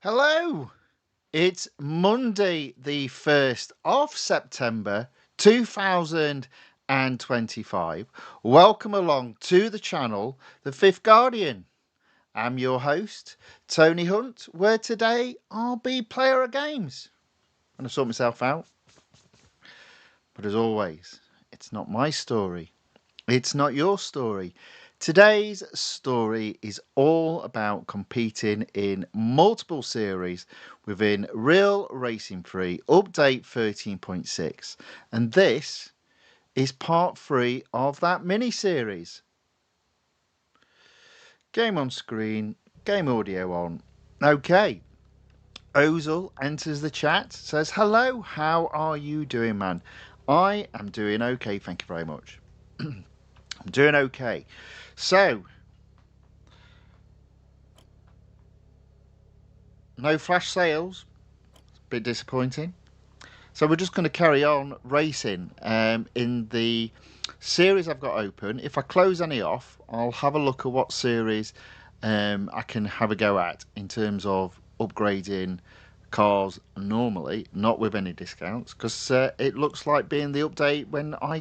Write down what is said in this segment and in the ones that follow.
Hello, it's Monday, the 1st of September 2025. Welcome along to the channel, The Fifth Guardian. I'm your host, Tony Hunt, where today I'll be player of games. I'm going to sort myself out. But as always, it's not my story. It's not your story. Today's story is all about competing in multiple series within Real Racing 3 Update 13.6. And this is part 3 of that mini-series. Game on screen, game audio on. Okay. Ozil enters the chat, says, hello, how are you doing, man? I am doing okay, thank you very much. I'm doing okay. So, no flash sales. Bit disappointing. So we're just going to carry on racing in the series I've got open. If I close any off, I'll have a look at what series I can have a go at in terms of upgrading cars normally, not with any discounts, because it looks like being the update when I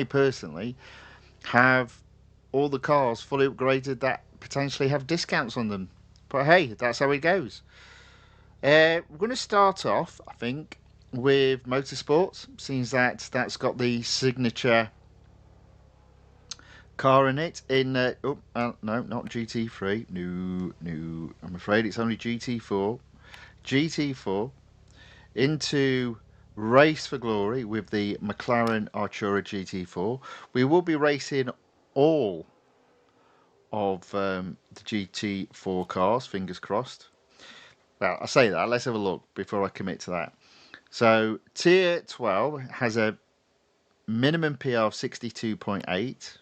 personally have all the cars fully upgraded that potentially have discounts on them. But hey, that's how it goes. We're going to start off, I think, with motorsports, seems that that's got the signature car in it. No, not GT3. No, I'm afraid it's only GT4. GT4 into Race for Glory with the McLaren Artura GT4. We will be racing all of the GT4 cars, fingers crossed. Well, I say that, let's have a look before I commit to that. So, Tier 12 has a minimum PR of 62.8.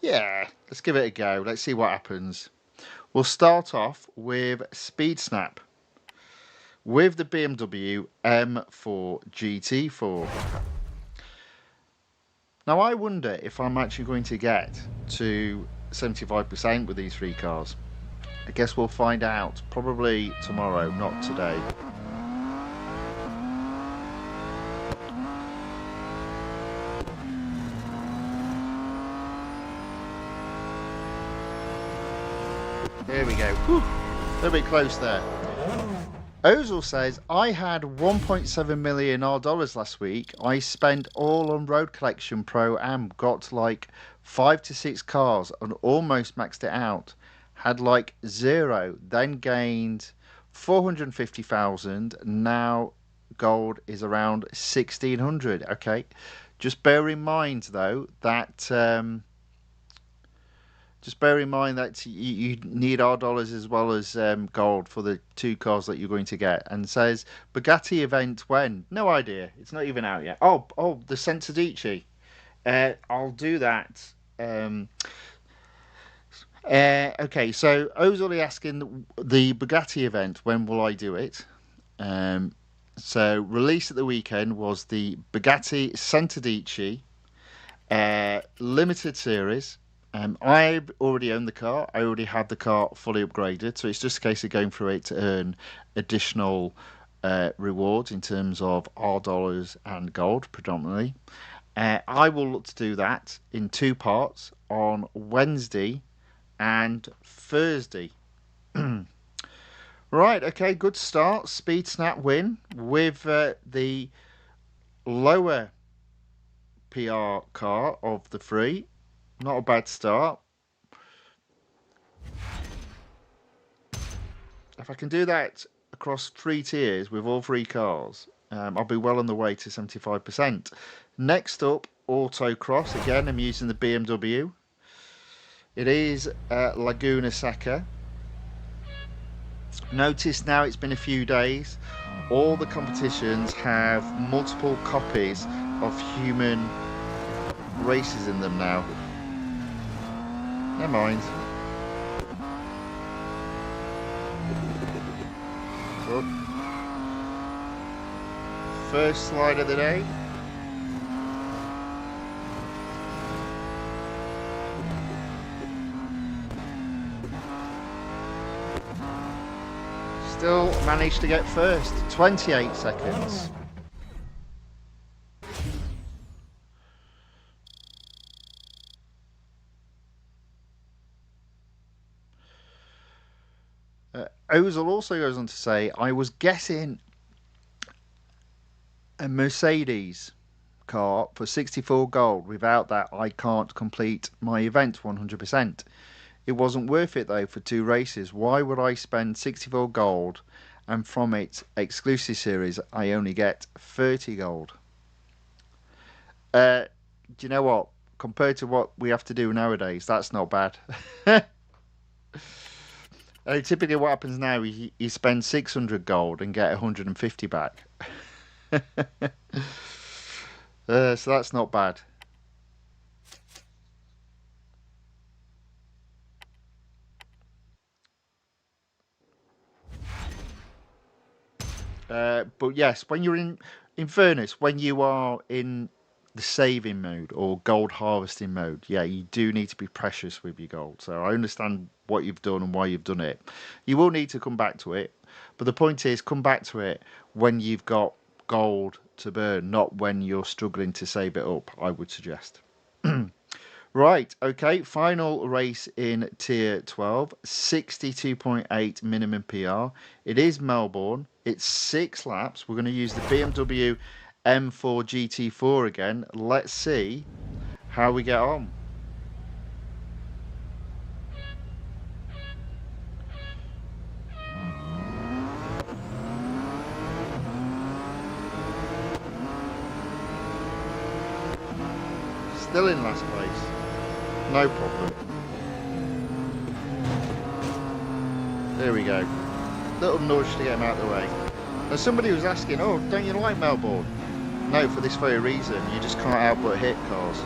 Yeah, let's give it a go. Let's see what happens. We'll start off with Speed Snap with the BMW M4 GT4. Now, I wonder if I'm actually going to get to 75% with these three cars. I guess we'll find out probably tomorrow, not today. Here we go. Whew. A little bit close there. Ozil says, I had 1.7 million dollars last week. I spent all on Road Collection Pro Am. Got like 5 to 6 cars and almost maxed it out. Had like 0. Then gained 450,000. Now gold is around 1,600. Okay. Just bear in mind though that... Just bear in mind that you need our dollars as well as gold for the two cars that you're going to get. And says, Bugatti event when? No idea. It's not even out yet. Oh, the Sensadici. I'll do that. Okay, so Ozoli asking the Bugatti event, when will I do it? So released at the weekend was the Bugatti Sensadici limited series. I already own the car. I already had the car fully upgraded, so it's just a case of going through it to earn additional rewards in terms of R dollars and gold predominantly. I will look to do that in 2 parts on Wednesday and Thursday. Right, okay, good start. Speed Snap win with the lower PR car of the 3. Not a bad start. If I can do that across 3 tiers with all 3 cars, I'll be well on the way to 75%. Next up, Autocross. Again, I'm using the BMW. It is Laguna Seca. Notice now it's been a few days. All the competitions have multiple copies of human races in them now. Never mind. Oh. First slide of the day. still managed to get first. 28 seconds. Ozil also goes on to say, I was guessing a Mercedes car for 64 gold. Without that, I can't complete my event 100%. It wasn't worth it though for 2 races. Why would I spend 64 gold and from its exclusive series I only get 30 gold? Do you know what? Compared to what we have to do nowadays, that's not bad. Typically what happens now, you spend 600 gold and get 150 back. So that's not bad. But yes, when you're in fairness, when you are in the saving mode or gold harvesting mode, yeah, you do need to be precious with your gold. So I understand what you've done and why you've done it. You will need to come back to it, but the point is, come back to it when you've got gold to burn, not when you're struggling to save it up, I would suggest. Right, okay, final race in Tier 12, 62.8 minimum PR. It is Melbourne, it's 6 laps. We're going to use the BMW M4 GT4 again. Let's see how we get on. Still in last place. No problem. There we go. Little nudge to get him out of the way. Now somebody was asking, oh, don't you like Melbourne? No, for this very reason. You just can't help but hit cars.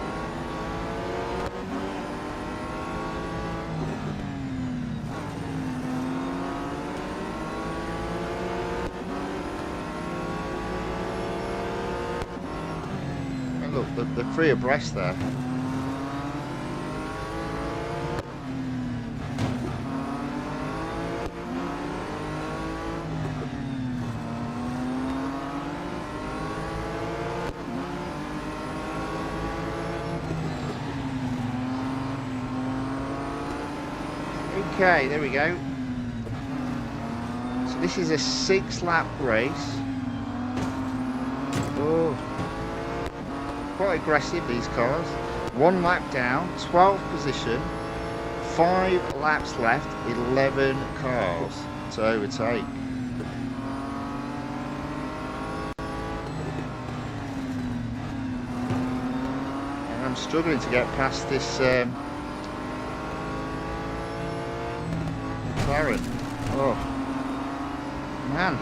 And look, they're free abreast there. Okay, there we go. So this is a 6-lap race. Oh, quite aggressive, these cars. 1 lap down, 12th position, 5 laps left, 11 cars to overtake. And I'm struggling to get past this McLaren. Oh, man.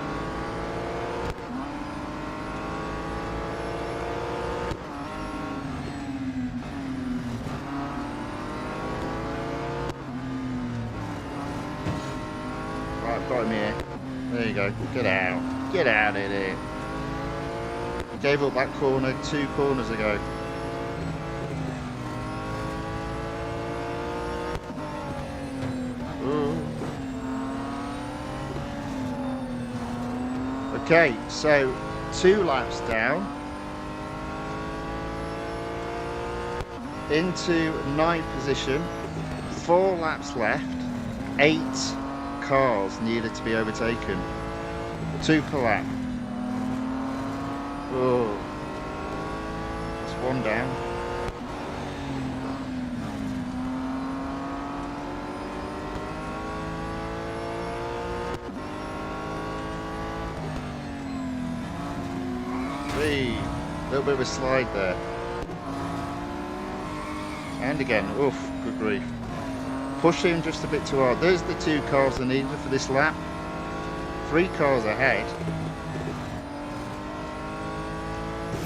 Right, got him here. There you go. Get out. Get out of there. Gave up that corner 2 corners ago. Okay, so 2 laps down into 9th position, 4 laps left, 8 cars needed to be overtaken, 2 per lap. Oh, that's 1 down. A little bit of a slide there. And again, oof, good grief. Pushing just a bit too hard. There's the 2 cars I needed for this lap. 3 cars ahead.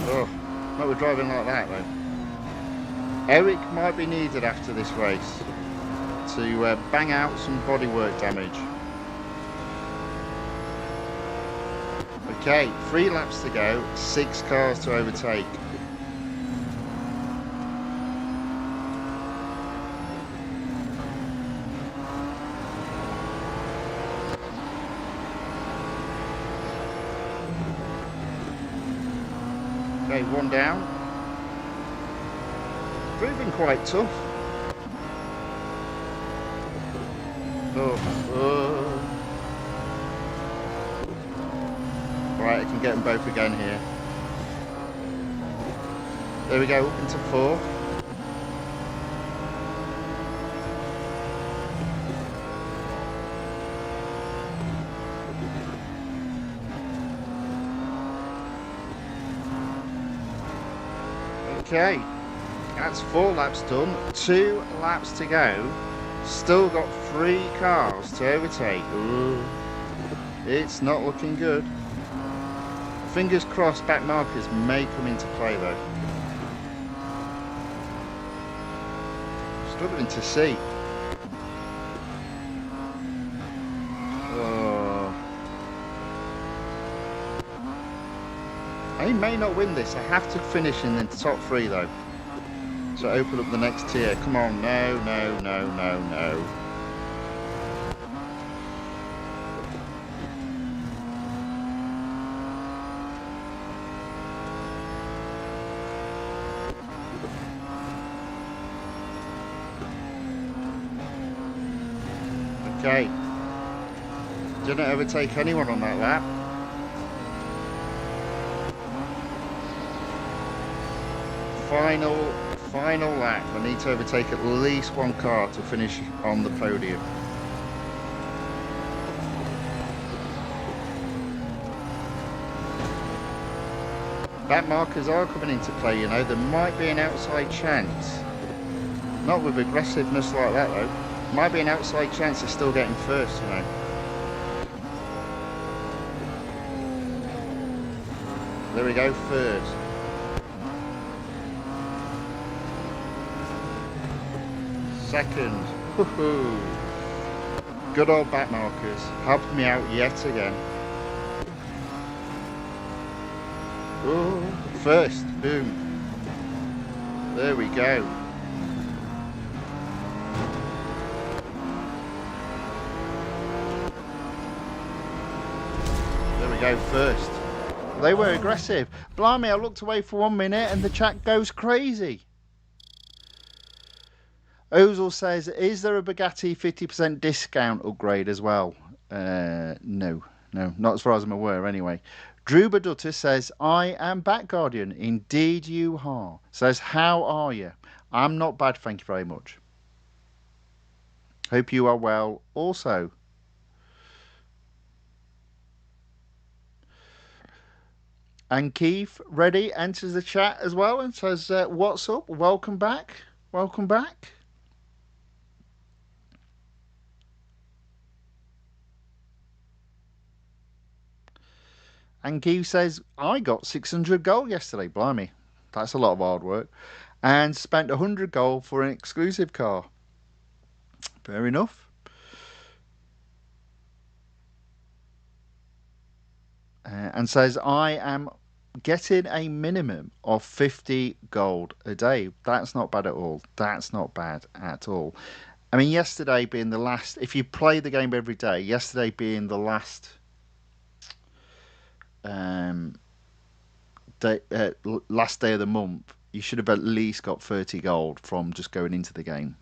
Oh, not we're driving like that though. Eric might be needed after this race to bang out some bodywork damage. Okay, 3 laps to go, 6 cars to overtake. Okay, one down. Proving quite tough. Oh. Right, I can get them both again here. There we go, up into 4. Okay, that's 4 laps done. 2 laps to go. Still got 3 cars to overtake. Ooh, it's not looking good. Fingers crossed back markers may come into play though. Struggling to see. Oh. I may not win this. I have to finish in the top 3 though. So open up the next tier. Come on, no. Okay. Didn't overtake anyone on that lap. Final lap. I need to overtake at least 1 car to finish on the podium. Back markers are coming into play, you know. There might be an outside chance. Not with aggressiveness like that though. Might be an outside chance of still getting first, you know. There we go, third. Second. Woohoo! Good old back markers, helping me out yet again. Oh, first, boom. There we go. There we go, first. They were aggressive. Blimey, I looked away for 1 minute and the chat goes crazy. Ozil says, is there a Bugatti 50% discount upgrade as well? No, not as far as I'm aware anyway. Drew Badutter says, I am back, Guardian. Indeed you are. Says, how are you? I'm not bad, thank you very much. Hope you are well also. And Keith, ready, enters the chat as well and says, what's up? Welcome back. Welcome back. And Keith says, I got 600 gold yesterday. Blimey, that's a lot of hard work. And spent 100 gold for an exclusive car. Fair enough. And says, I am getting a minimum of 50 gold a day. That's not bad at all. That's not bad at all. I mean, yesterday being the last, if you play the game every day, yesterday being the last last day of the month, you should have at least got 30 gold from just going into the game.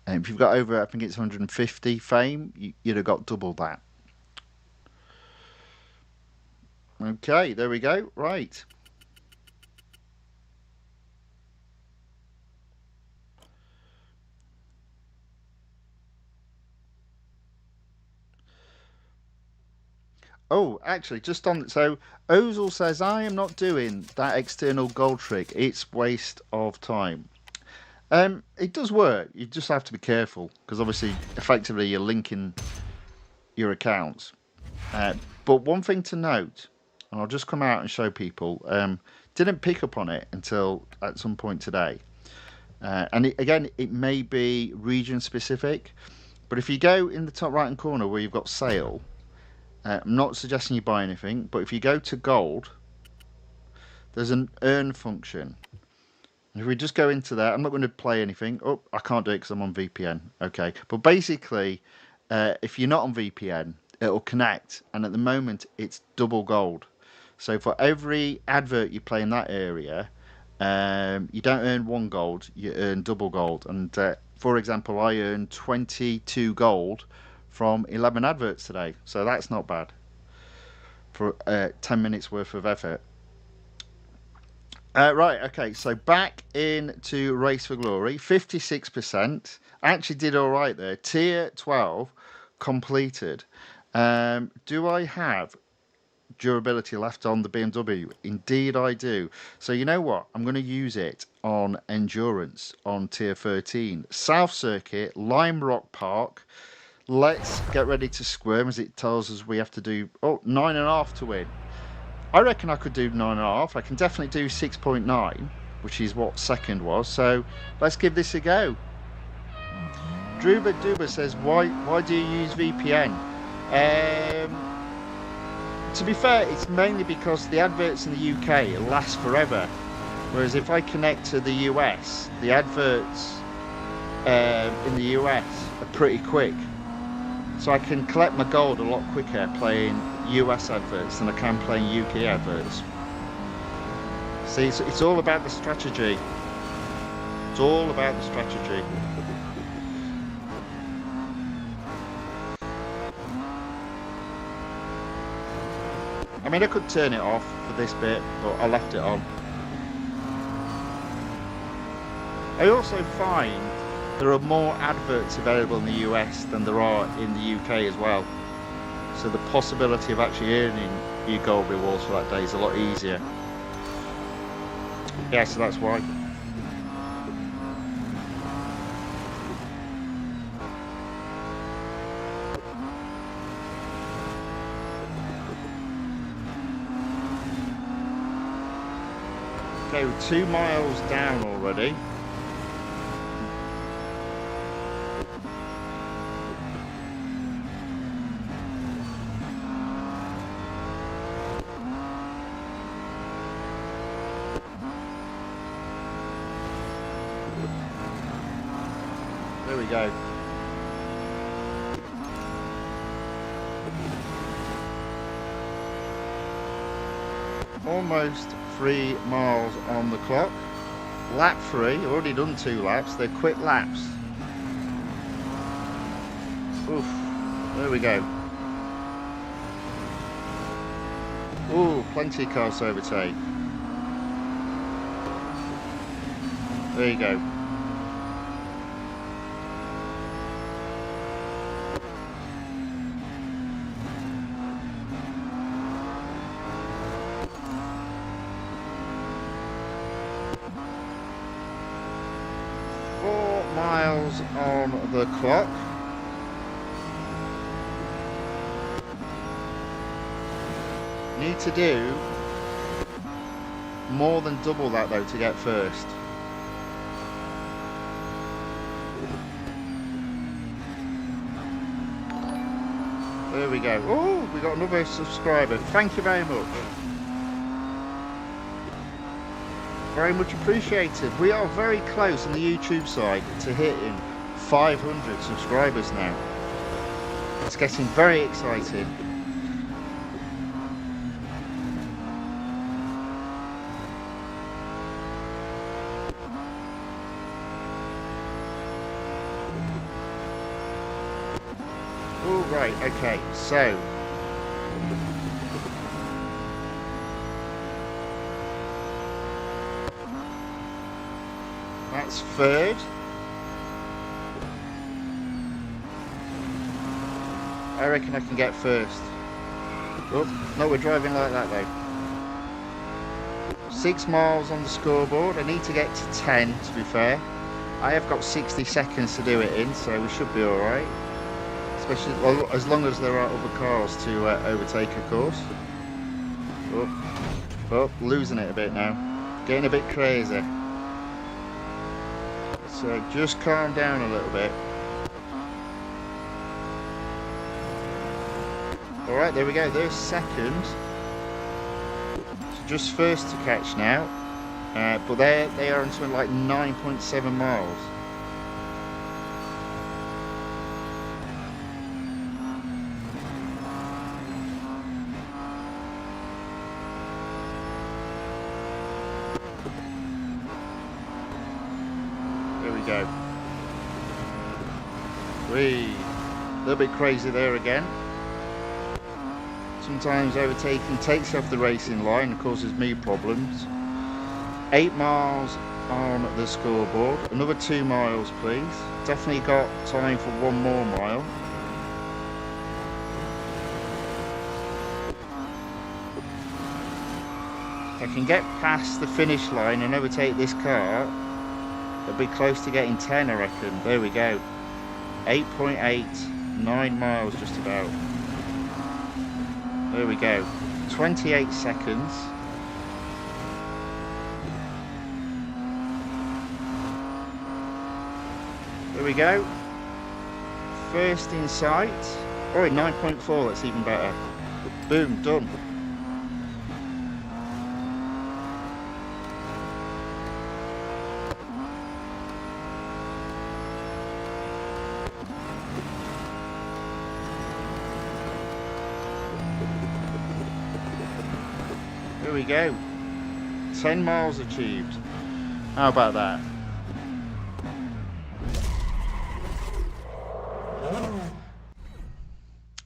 And if you've got over, I think it's 150 fame, you'd have got double that. Okay, there we go. Right. Oh, actually, just on, so Ozil says, I am not doing that external gold trick. It's waste of time. It does work. You just have to be careful because obviously, effectively, you're linking your accounts. But one thing to note, and I'll just come out and show people, didn't pick up on it until at some point today. And again, it may be region specific, but if you go in the top right hand corner where you've got sale, I'm not suggesting you buy anything, but if you go to gold, there's an earn function. If we just go into that, I'm not going to play anything. Oh, I can't do it because I'm on VPN. Okay, but basically, if you're not on VPN, it'll connect, and at the moment, it's double gold. So for every advert you play in that area, you don't earn 1 gold, you earn double gold. And for example, I earned 22 gold from 11 adverts today, so that's not bad for 10 minutes worth of effort. Right, okay, so back into Race for Glory, 56%. I actually did all right there. Tier 12 completed. Do I have durability left on the BMW? Indeed I do. So you know what? I'm going to use it on endurance on tier 13. South Circuit, Lime Rock Park. Let's get ready to squirm, as it tells us we have to do 9.5 to win. I reckon I could do 9.5. I can definitely do 6.9, which is what second was. So let's give this a go. Druba Duba says, why do you use VPN? To be fair, it's mainly because the adverts in the UK last forever, whereas if I connect to the US, the adverts in the US are pretty quick. So I can collect my gold a lot quicker playing US adverts than I can playing UK adverts. See, it's all about the strategy. It's all about the strategy. I mean, I could turn it off for this bit, but I left it on. I also find there are more adverts available in the US than there are in the UK as well. So the possibility of actually earning your gold rewards for that day is a lot easier. Yeah, so that's why. Okay, we're 2 miles down already. There we go. Almost 3 miles on the clock. Lap 3, already done 2 laps. They're quick laps. Oof, there we go. Ooh, plenty of cars to overtake. There you go. On the clock. Need to do more than double that though to get first. There we go. Oh, we got another subscriber. Thank you very much. Very much appreciated. We are very close on the YouTube side to hitting 500 subscribers now. It's getting very exciting. All right, okay, so that's third. I reckon I can get first. Oh, no, we're driving like that though. 6 miles on the scoreboard. I need to get to 10 to be fair. I have got 60 seconds to do it in, so we should be alright. Especially as long as there are other cars to overtake, of course. Oh, losing it a bit now. Getting a bit crazy. So just calm down a little bit. Alright, there we go, there's second. So just first to catch now. But they are on something like 9.7 miles. go. Whee! A little bit crazy there again. Sometimes overtaking takes off the racing line and causes me problems. 8 miles on the scoreboard. Another 2 miles, please. Definitely got time for 1 more mile. If I can get past the finish line and overtake this car, it'll be close to getting 10, I reckon. There we go. 8.8, 9 miles just about. There we go. 28 seconds. There we go. First in sight. Oh, 9.4, that's even better. Boom, done. There we go. 10 miles achieved. How about that?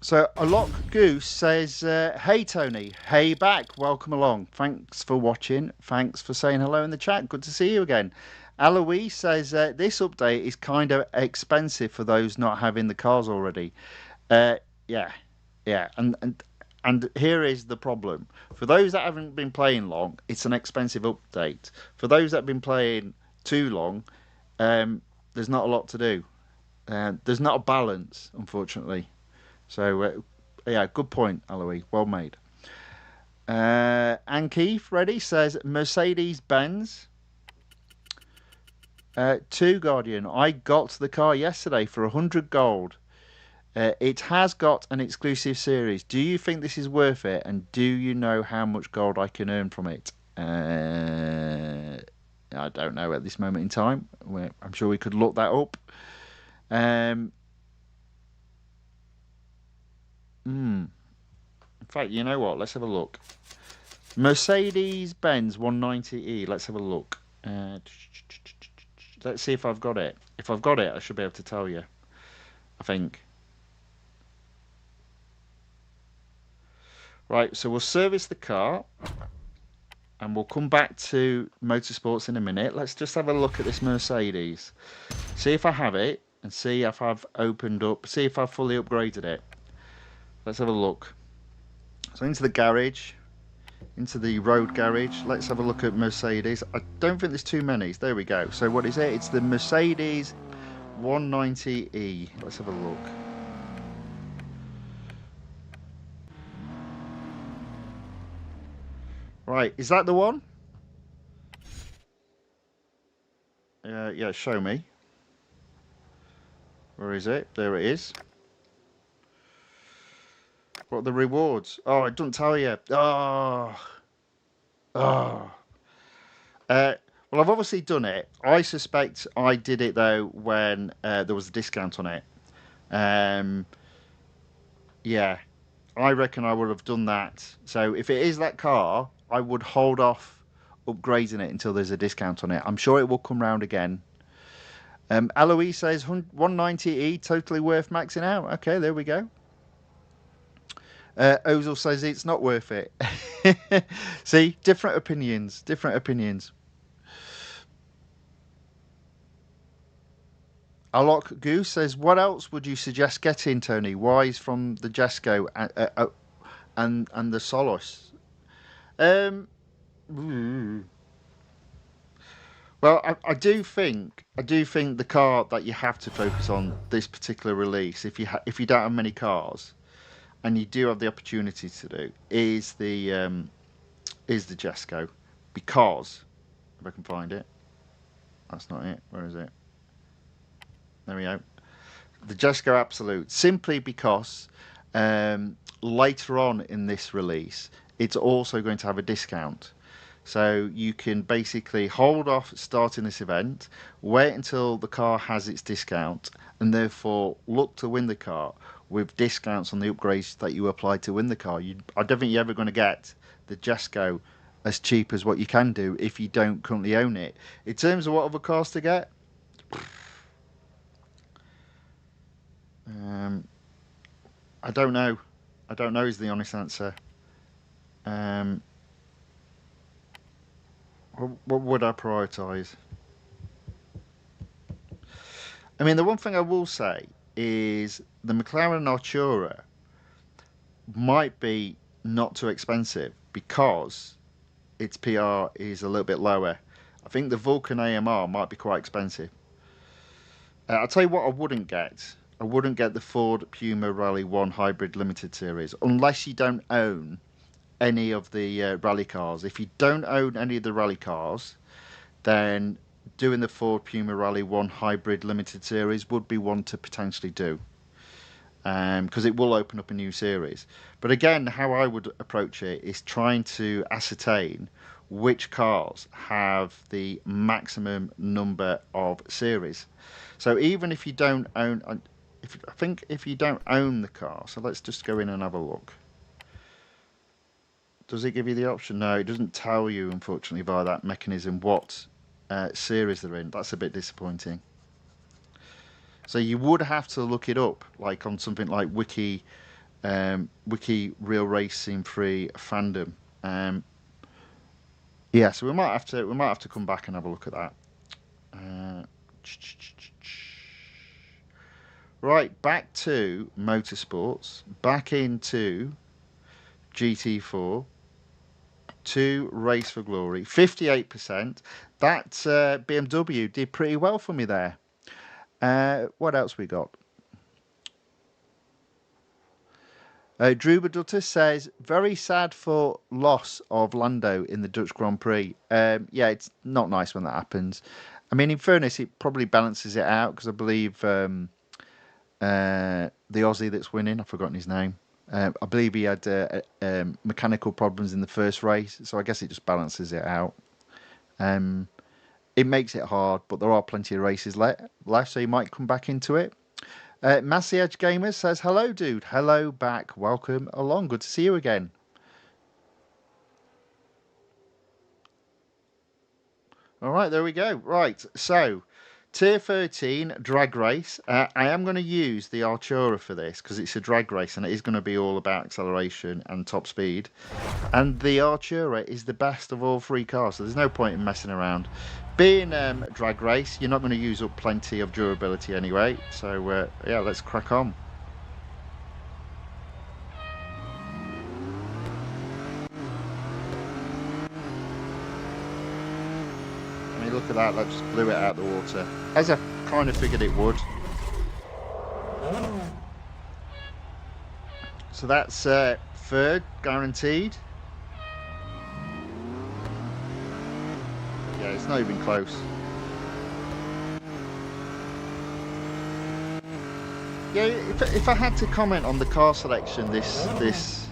So a lock goose says, hey Tony, hey back, welcome along. Thanks for watching. Thanks for saying hello in the chat. Good to see you again. Alois says, this update is kind of expensive for those not having the cars already. Yeah. And here is the problem. For those that haven't been playing long, it's an expensive update. For those that have been playing too long, there's not a lot to do. There's not a balance, unfortunately. So, yeah, good point, Alois. Well made. Anne Keith, ready, says Mercedes-Benz 2 Guardian. I got the car yesterday for 100 gold. It has got an exclusive series. Do you think this is worth it? And do you know how much gold I can earn from it? I don't know at this moment in time. I'm sure we could look that up. In fact, you know what? Let's have a look. Mercedes-Benz 190e. Let's have a look. Let's see if I've got it. If I've got it, I should be able to tell you. I think. Right, so we'll service the car. And we'll come back to motorsports in a minute. Let's just have a look at this Mercedes. See if I have it. And see if I've opened up. See if I've fully upgraded it. Let's have a look. So into the garage, into the road garage. Let's have a look at Mercedes. I don't think there's too many. There we go. So what is it? It's the Mercedes 190e. Let's have a look. Right, is that the one? Yeah, show me. Where is it? There it is. What are the rewards? Oh, it doesn't tell you. Well, I've obviously done it. I suspect I did it, though, when there was a discount on it. Yeah, I reckon I would have done that. So if it is that car, I would hold off upgrading it until there's a discount on it. I'm sure it will come round again. Alois says 190e, totally worth maxing out. Okay, there we go. Ozil says it's not worth it. See, different opinions. Alok Goose says, what else would you suggest getting, Tony? Wise from the Jesco and the Solus. Well, I do think the car that you have to focus on this particular release, if you don't have many cars, and you do have the opportunity to do, is the Jesco, because if I can find it, that's not it. Where is it? There we go. The Jesco Absolute, simply because later on in this release, it's also going to have a discount. So you can basically hold off starting this event, wait until the car has its discount, and therefore look to win the car with discounts on the upgrades that you apply to win the car. I don't think you're ever going to get the Jesco as cheap as what you can do if you don't currently own it. In terms of what other cars to get, I don't know. I don't know is the honest answer. What would I prioritise? I mean, the one thing I will say is the McLaren Artura might be not too expensive because its PR is a little bit lower. I think the Vulcan AMR might be quite expensive. I'll tell you what I wouldn't get. I wouldn't get the Ford Puma Rally 1 Hybrid Limited Series unless you don't own any of the rally cars. If you don't own any of the rally cars, then doing the Ford Puma Rally 1 Hybrid Limited Series would be one to potentially do. Because it will open up a new series. But again, how I would approach it is trying to ascertain which cars have the maximum number of series. So even if you don't own, if you don't own the car, so let's just go in and have a look. Does it give you the option? No, it doesn't tell you, unfortunately, via that mechanism what series they're in. That's a bit disappointing. So you would have to look it up, like on something like Wiki Real Racing Free Fandom. Yeah, so we might have to come back and have a look at that. Right, back to motorsports, back into GT4, to Race for Glory, 58%. That BMW did pretty well for me there. What else we got? Drew Badutter says, very sad for loss of Lando in the Dutch Grand Prix. Yeah, it's not nice when that happens. I mean, in fairness, it probably balances it out because I believe the Aussie that's winning, I've forgotten his name. I believe he had mechanical problems in the first race, so I guess it just balances it out. It makes it hard, but there are plenty of races left, so you might come back into it. Massey Edge Gamers says, hello, dude. Hello back. Welcome along. Good to see you again. All right, there we go. Right, so Tier 13 drag race. I am going to use the Artura for this because it's a drag race and it is going to be all about acceleration and top speed. And the Artura is the best of all three cars, so there's no point in messing around. Being drag race, you're not going to use up plenty of durability anyway. So yeah, let's crack on. I mean, look at that, that just blew it out of the water. As I kind of figured it would. So that's third, guaranteed. Yeah, it's not even close. Yeah, if I had to comment on the car selection this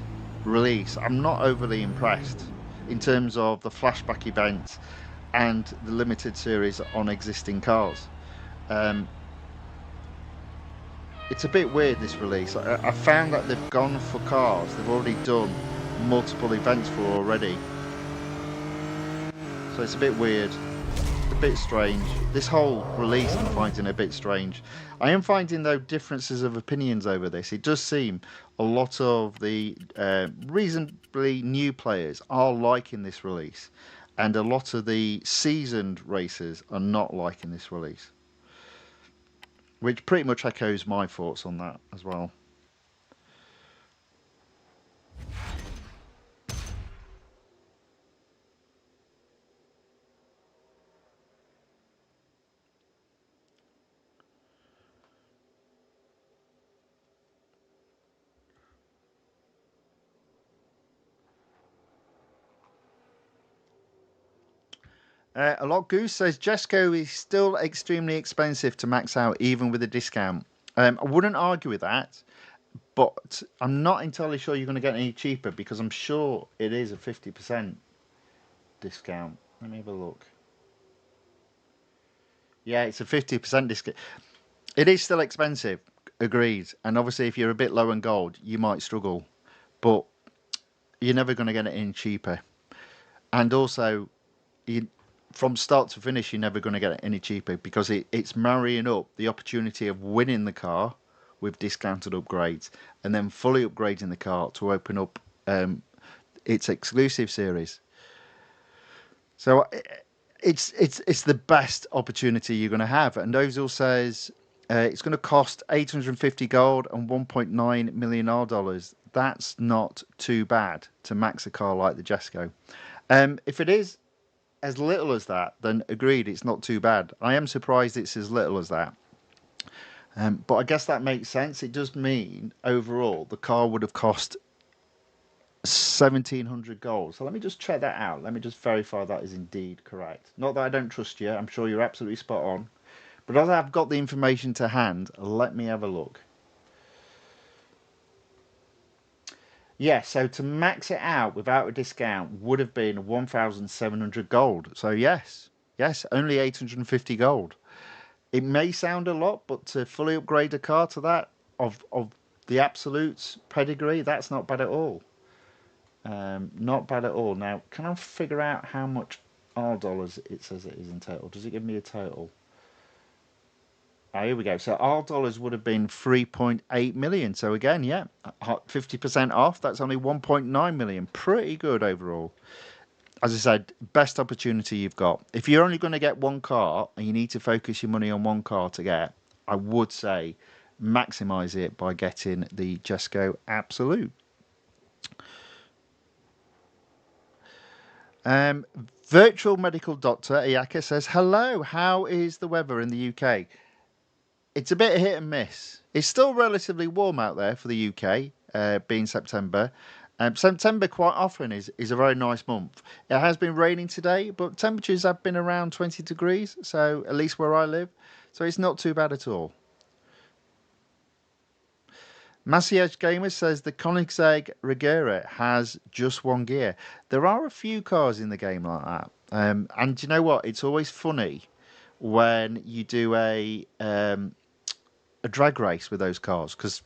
release, I'm not overly impressed in terms of the flashback event and the limited series on existing cars. It's a bit weird, this release. I found that they've gone for cars they've already done multiple events for already. So it's a bit weird, a bit strange. This whole release I'm finding a bit strange. I am finding, though, differences of opinions over this. It does seem a lot of the reasonably new players are liking this release, and a lot of the seasoned racers are not liking this release, which pretty much echoes my thoughts on that as well. A lot Goose says Jesco is still extremely expensive to max out even with a discount. I wouldn't argue with that, but I'm not entirely sure you're going to get any cheaper because I'm sure it is a 50% discount. Let me have a look. Yeah, it's a 50% discount. It is still expensive, agreed. And obviously, if you're a bit low on gold, you might struggle, but you're never going to get it any cheaper. And also, from start to finish, you're never going to get it any cheaper, because it's marrying up the opportunity of winning the car with discounted upgrades, and then fully upgrading the car to open up its exclusive series. So it's the best opportunity you're going to have. And Ozil says it's going to cost 850 gold and 1.9 million dollars. That's not too bad to max a car like the Jesco. If it is as little as that, then agreed, it's not too bad. I am surprised it's as little as that. But I guess that makes sense. It does mean overall the car would have cost 1,700 gold. So let me just check that out. Let me just verify that is indeed correct. Not that I don't trust you. I'm sure you're absolutely spot on. But as I've got the information to hand, let me have a look. Yeah, so to max it out without a discount would have been 1,700 gold. So yes, only 850 gold. It may sound a lot, but to fully upgrade a car to that of the Absolute's pedigree, that's not bad at all. Not bad at all. Now, can I figure out how much R dollars it says it is in total? Does it give me a total? Here we go. So R dollars would have been 3.8 million. So again, yeah, 50% off. That's only 1.9 million. Pretty good overall. As I said, best opportunity you've got. If you're only going to get one car and you need to focus your money on one car to get, I would say maximize it by getting the Jesco Absolute. Virtual medical doctor Iyaka says, hello, how is the weather in the UK? It's a bit hit and miss. It's still relatively warm out there for the UK, being September. September quite often is a very nice month. It has been raining today, but temperatures have been around 20 degrees, so at least where I live. So it's not too bad at all. Massiage Gamer says the Koenigsegg Regera has just one gear. There are a few cars in the game like that. And you know what? It's always funny when you do a drag race with those cars, because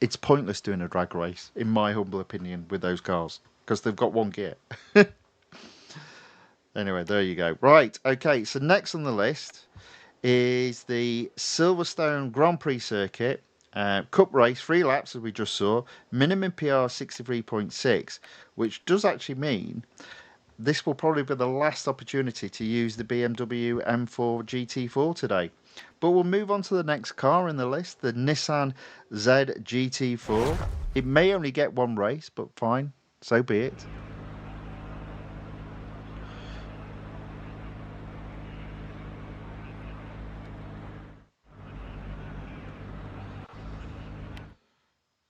it's pointless doing a drag race, in my humble opinion, with those cars, because they've got one gear. Anyway, there you go. Right, okay, so next on the list is the Silverstone Grand Prix circuit. Cup race, 3 laps, as we just saw. Minimum PR 63.6, which does actually mean this will probably be the last opportunity to use the BMW M4 GT4 today. But we'll move on to the next car in the list, the Nissan Z GT4. It may only get one race, but fine, so be it.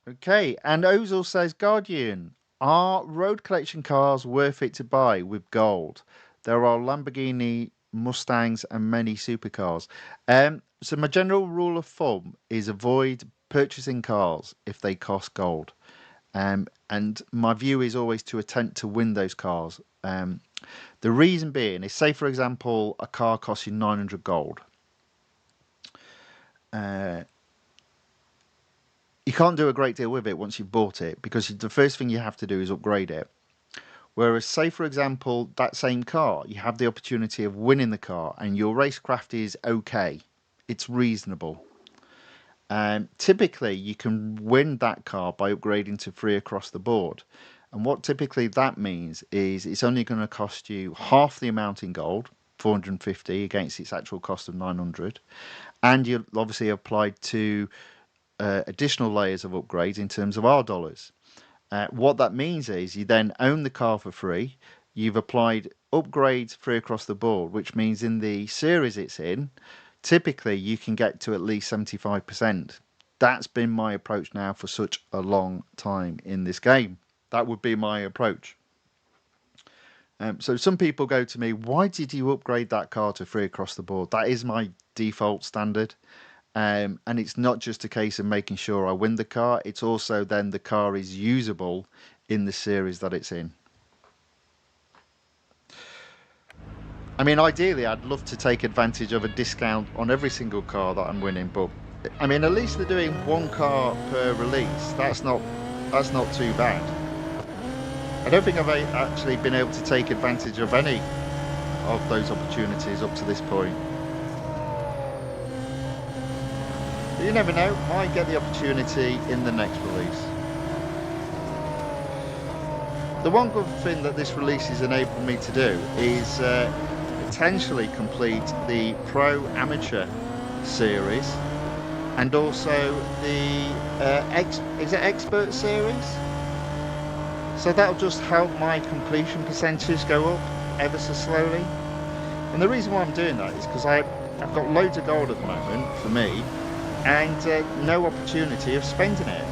Okay, and Ozil says, Guardian, are road collection cars worth it to buy with gold? There are Lamborghini, Mustangs, and many supercars. So my general rule of thumb is avoid purchasing cars if they cost gold. And my view is always to attempt to win those cars. The reason being is, say for example, a car costs you 900 gold. You can't do a great deal with it once you've bought it, because the first thing you have to do is upgrade it. Whereas, say for example, that same car, you have the opportunity of winning the car and your racecraft is okay. It's reasonable. Typically, you can win that car by upgrading to free across the board. And what typically that means is it's only going to cost you half the amount in gold, 450 against its actual cost of 900. And you're obviously applied to additional layers of upgrades in terms of R dollars. What that means is you then own the car for free. You've applied upgrades free across the board, which means in the series it's in, typically you can get to at least 75%. That's been my approach now for such a long time in this game. That would be my approach. So some people go to me, why did you upgrade that car to free across the board? That is my default standard. And it's not just a case of making sure I win the car, it's also then the car is usable in the series that it's in. I mean, ideally, I'd love to take advantage of a discount on every single car that I'm winning, but I mean, at least they're doing one car per release. That's not too bad. I don't think I've actually been able to take advantage of any of those opportunities up to this point. But you never know, might get the opportunity in the next release. The one good thing that this release has enabled me to do is potentially complete the Pro Amateur series and also the Expert series. So that'll just help my completion percentage go up ever so slowly. And the reason why I'm doing that is because I've got loads of gold at the moment for me and no opportunity of spending it.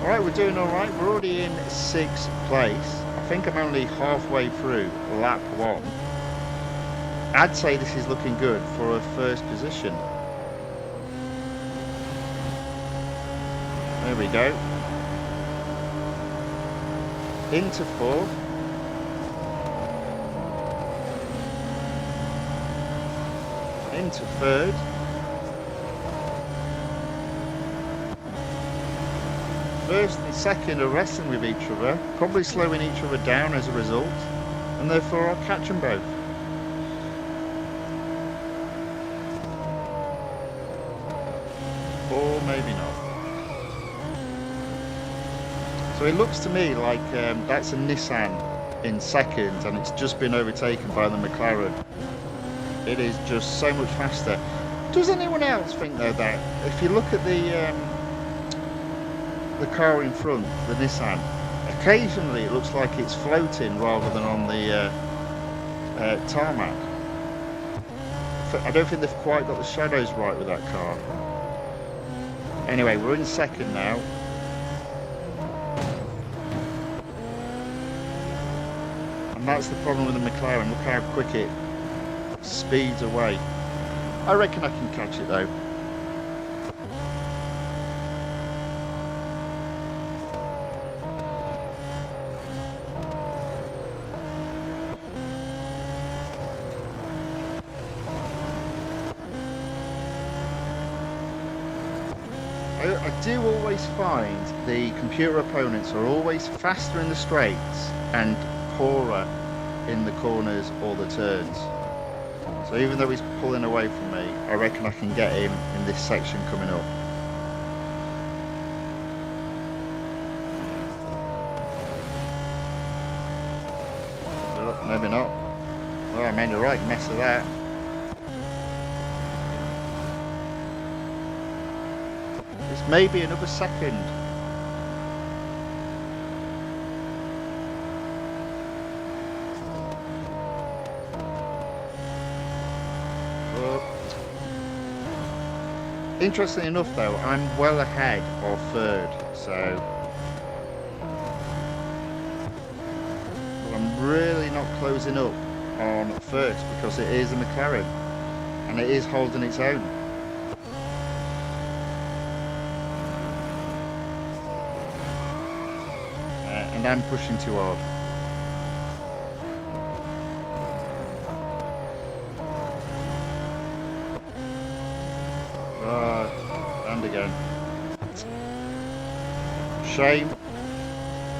Alright, we're doing alright. We're already in 6th place. I think I'm only halfway through lap 1. I'd say this is looking good for a first position. There we go. Into 4th. Into 3rd. First and second are wrestling with each other, probably slowing each other down as a result, and therefore I'll catch them both. Or maybe not. So it looks to me like that's a Nissan in second, and it's just been overtaken by the McLaren. It is just so much faster. Does anyone else think though that if you look at the car in front, the Nissan, occasionally it looks like it's floating rather than on the tarmac. I don't think they've quite got the shadows right with that car. Anyway, we're in second now. And that's the problem with the McLaren. Look how quick it speeds away. I reckon I can catch it though. I do always find the computer opponents are always faster in the straights and poorer in the corners or the turns. So even though he's pulling away from me, I reckon I can get him in this section coming up. Well, maybe not. Well, I made a right mess of that. Maybe another second. Well, interestingly enough though, I'm well ahead of third, so I'm really not closing up on first because it is a McLaren and it is holding its own. And I'm pushing too hard. And again. Shame.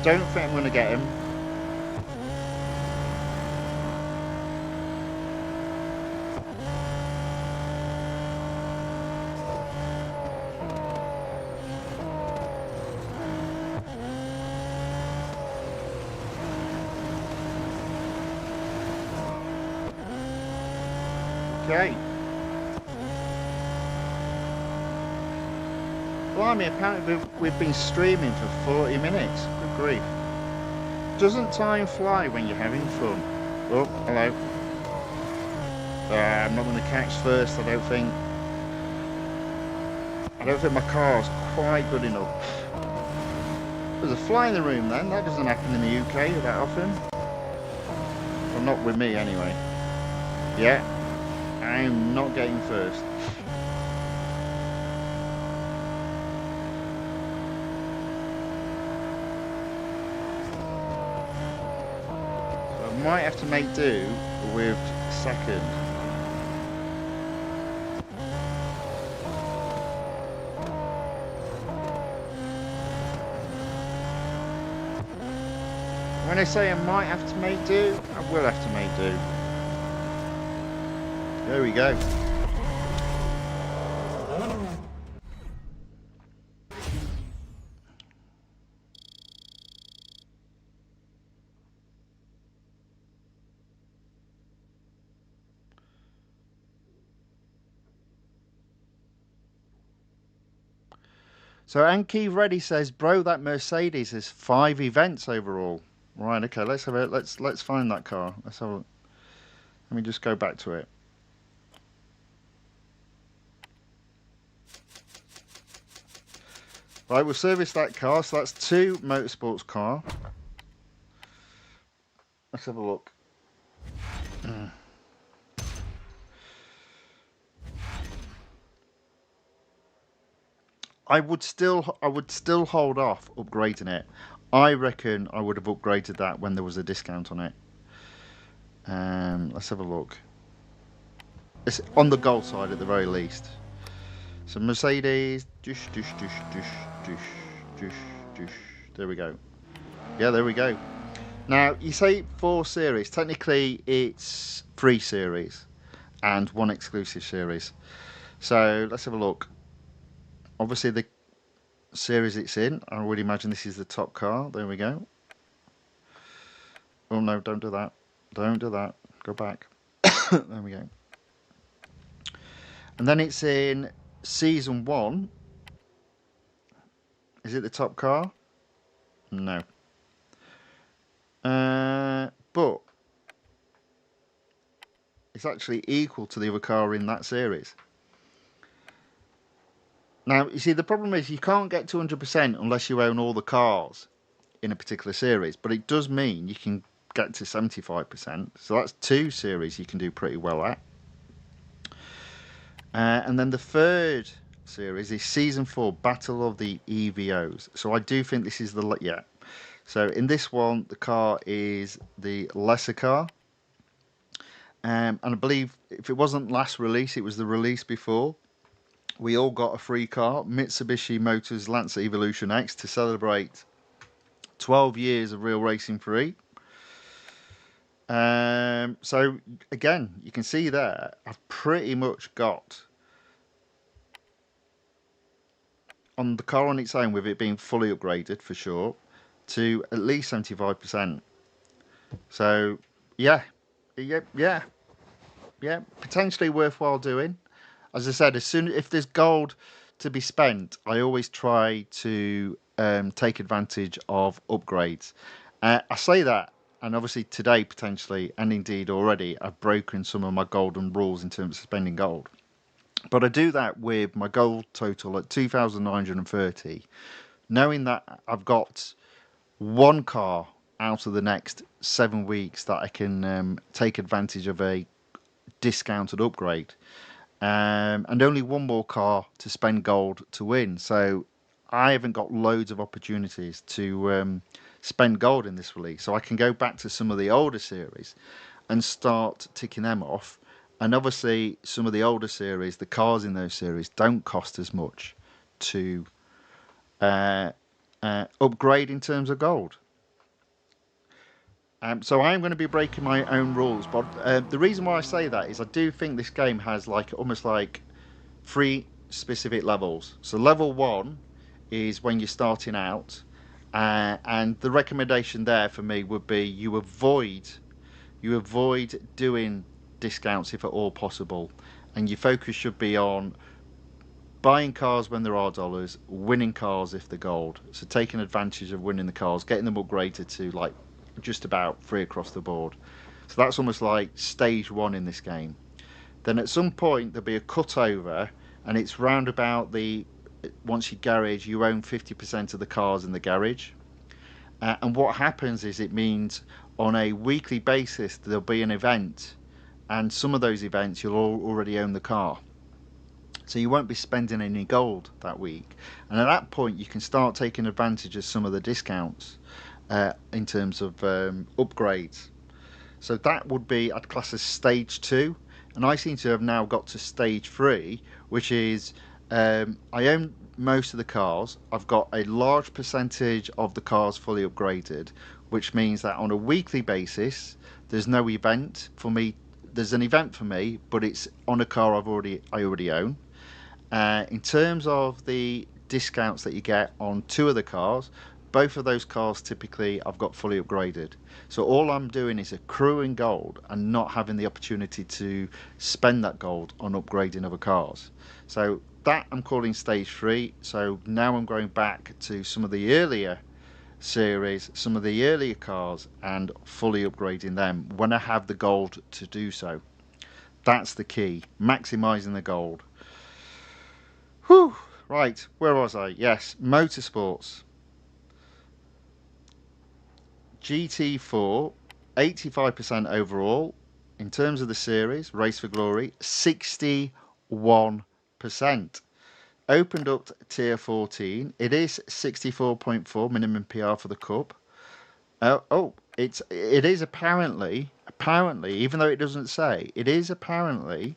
Don't think I'm going to get him. Okay. Blimey, apparently we've been streaming for 40 minutes. Good grief. Doesn't time fly when you're having fun? Oh, hello. I'm not going to catch first, I don't think. I don't think my car's quite good enough. There's a fly in the room then. That doesn't happen in the UK that often. Well, not with me anyway. Yeah. I'm not getting first. So I might have to make do with second. When I say I might have to make do, I will have to make do. There we go. So Anki Ready says, bro, that Mercedes has 5 events overall. Right, okay, let's have a let's find that car. Let's have a, let me just go back to it. Right, we'll service that car. So that's 2 motorsports car. Let's have a look. I would still hold off upgrading it. I reckon I would have upgraded that when there was a discount on it. Let's have a look. It's on the gold side at the very least. So Mercedes, dush, dush, dush, dush, dush, dush, dush. There we go. Yeah, there we go. Now, you say 4 series. Technically, it's 3 series and 1 exclusive series. So let's have a look. Obviously, the series it's in, I would imagine this is the top car. There we go. Oh no, don't do that. Don't do that. Go back. There we go. And then it's in season 1. Is it the top car? No. But it's actually equal to the other car in that series. Now, you see, the problem is you can't get to 100% unless you own all the cars in a particular series, but it does mean you can get to 75%. So that's 2 series you can do pretty well at. And then the third series is Season 4, Battle of the EVOs. So I do think this is the... Yeah. So in this one, the car is the lesser car. And I believe if it wasn't last release, it was the release before. We all got a free car, Mitsubishi Motors Lancer Evolution X, to celebrate 12 years of real racing free. So again, you can see there, I've pretty much got on the car on its own, with it being fully upgraded for sure, to at least 75%. So yeah, potentially worthwhile doing. As I said, if there's gold to be spent, I always try to take advantage of upgrades. I say that, and obviously today potentially, and indeed already, I've broken some of my golden rules in terms of spending gold. But I do that with my gold total at 2,930, knowing that I've got 1 car out of the next 7 weeks that I can take advantage of a discounted upgrade. And only 1 more car to spend gold to win. So I haven't got loads of opportunities to spend gold in this release. So I can go back to some of the older series and start ticking them off. And obviously, some of the older series, the cars in those series don't cost as much to upgrade in terms of gold. So I'm going to be breaking my own rules, but the reason why I say that is I do think this game has almost like 3 specific levels. So level 1 is when you're starting out, and the recommendation there for me would be you avoid doing discounts if at all possible, and your focus should be on buying cars when there are dollars, winning cars if they're gold. So taking advantage of winning the cars, getting them upgraded to just about free across the board. So that's almost like stage 1 in this game. Then at some point there'll be a cutover, and it's round about once you garage, you own 50% of the cars in the garage. And what happens is it means on a weekly basis there'll be an event, and some of those events you'll already own the car. So you won't be spending any gold that week. And at that point you can start taking advantage of some of the discounts in terms of upgrades. So that would be, I'd class as stage 2, and I seem to have now got to stage 3, which is I own most of the cars. I've got a large percentage of the cars fully upgraded, which means that on a weekly basis, there's no event for me. There's an event for me, but it's on a car I already own. In terms of the discounts that you get on 2 of the cars, both of those cars typically I've got fully upgraded. So all I'm doing is accruing gold and not having the opportunity to spend that gold on upgrading other cars. So that I'm calling stage 3. So now I'm going back to some of the earlier series, some of the earlier cars, and fully upgrading them when I have the gold to do so. That's the key, maximizing the gold. Whew. Right, where was I? Yes, motorsports. GT4, 85% overall. In terms of the series, Race for Glory, 61%. Opened up tier 14. It is 64.4 minimum PR for the Cup. It is apparently, even though it doesn't say, it is apparently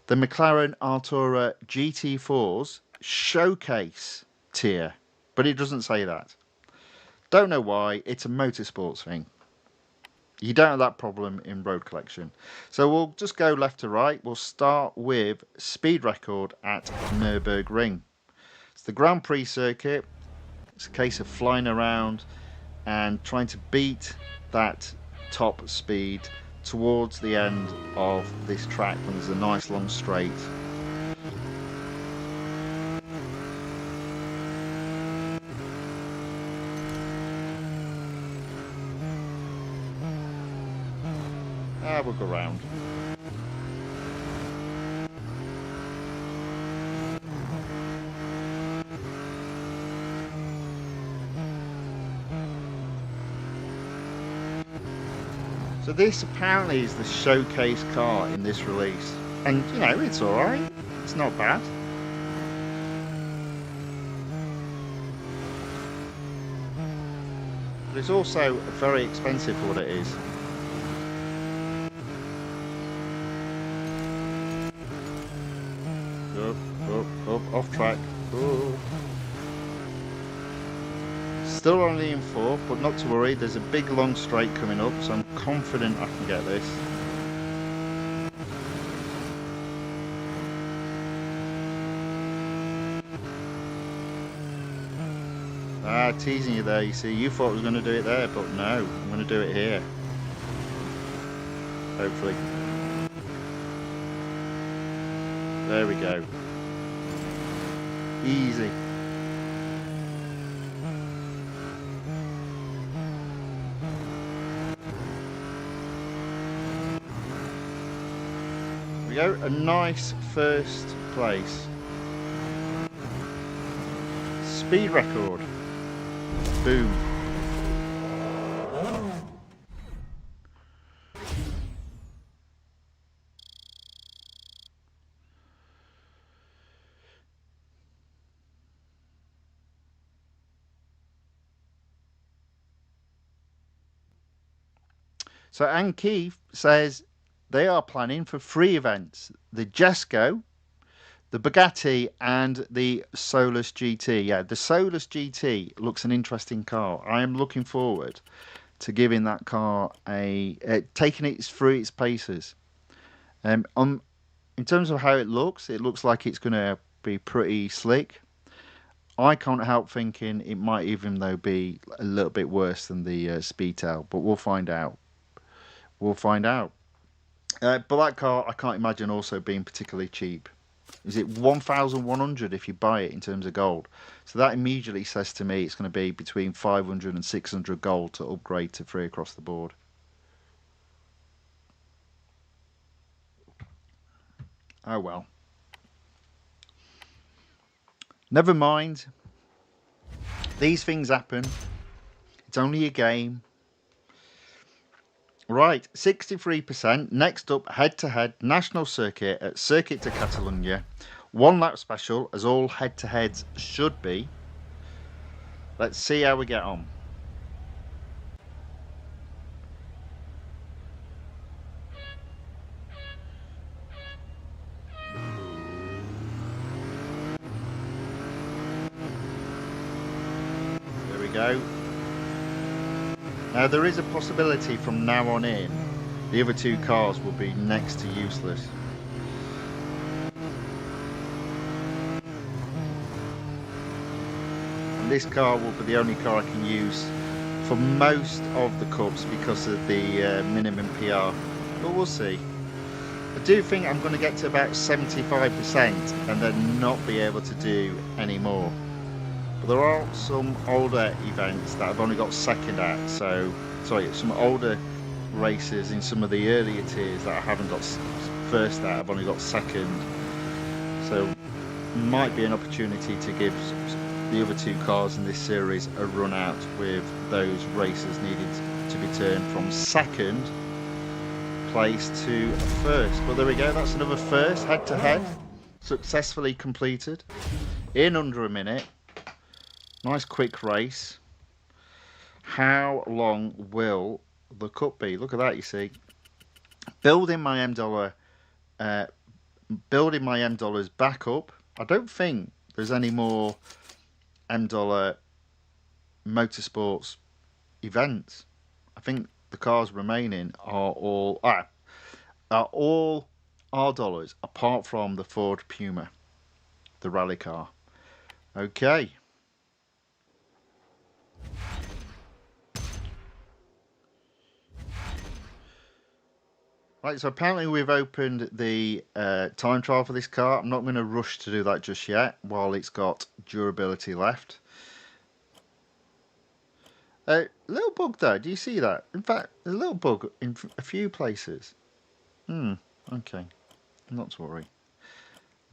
the McLaren Artura GT4's showcase tier, but it doesn't say that. Don't know why. It's a motorsports thing. You don't have that problem in road collection. So we'll just go left to right. We'll start with speed record at Nürburgring. It's the Grand Prix circuit. It's a case of flying around and trying to beat that top speed towards the end of this track when there's a nice long straight. We'll go round. So this apparently is the showcase car in this release, and you know, it's alright, it's not bad. But it's also very expensive for what it is. Off track. Oh. Still only in 4th, but not to worry, there's a big long straight coming up, so I'm confident I can get this. Teasing you there, you see. You thought I was going to do it there, but no, I'm going to do it here. Hopefully. There we go. Easy. We go, a nice first place. Speed record. Boom. So Anne Keith says they are planning for 3 events: the Jesco, the Bugatti, and the Solus GT. Yeah, the Solus GT looks an interesting car. I am looking forward to giving that car taking it through its paces. In terms of how it looks like it's going to be pretty slick. I can't help thinking it might even though be a little bit worse than the Speedtail, but we'll find out. We'll find out. But that car, I can't imagine also being particularly cheap. Is it 1,100 if you buy it in terms of gold? So that immediately says to me it's going to be between 500 and 600 gold to upgrade to 3 across the board. Oh well. Never mind. These things happen. It's only a game. Right, 63%. Next up, head-to-head national circuit at Circuit de Catalunya. 1 lap special, as all head-to-heads should be. Let's see how we get on. There we go. Now there is a possibility from now on in, the other two cars will be next to useless. And this car will be the only car I can use for most of the cups because of the minimum PR. But we'll see. I do think I'm going to get to about 75% and then not be able to do any more. But there are some older events that I've only got second at, so sorry, some older races in some of the earlier tiers that I haven't got first at, I've only got second. So might be an opportunity to give the other two cars in this series a run out with those races needed to be turned from second place to first. Well, there we go, that's another first head to head successfully completed in under a minute. Nice quick race. How long will the cup be? Look at that, you see. Building my M dollars back up. I don't think there's any more M dollar motorsports events. I think the cars remaining are all R dollars apart from the Ford Puma, the rally car. Okay. Right, so apparently we've opened the time trial for this car. I'm not going to rush to do that just yet while it's got durability left. Little bug though, do you see that? In fact, a little bug in a few places. Okay, not to worry.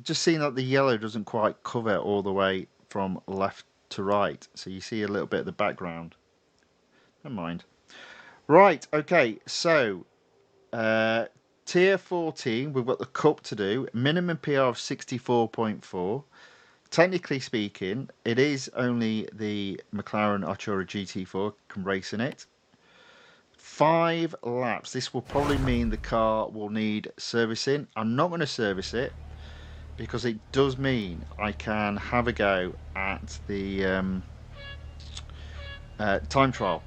Just seeing that the yellow doesn't quite cover all the way from left to right. So you see a little bit of the background. Never mind. Right, okay, so tier 14, we've got the cup to do, minimum PR of 64.4. Technically speaking, it is only the McLaren Artura GT4 can race in it. 5 laps. This will probably mean the car will need servicing. I'm not going to service it because it does mean I can have a go at the time trial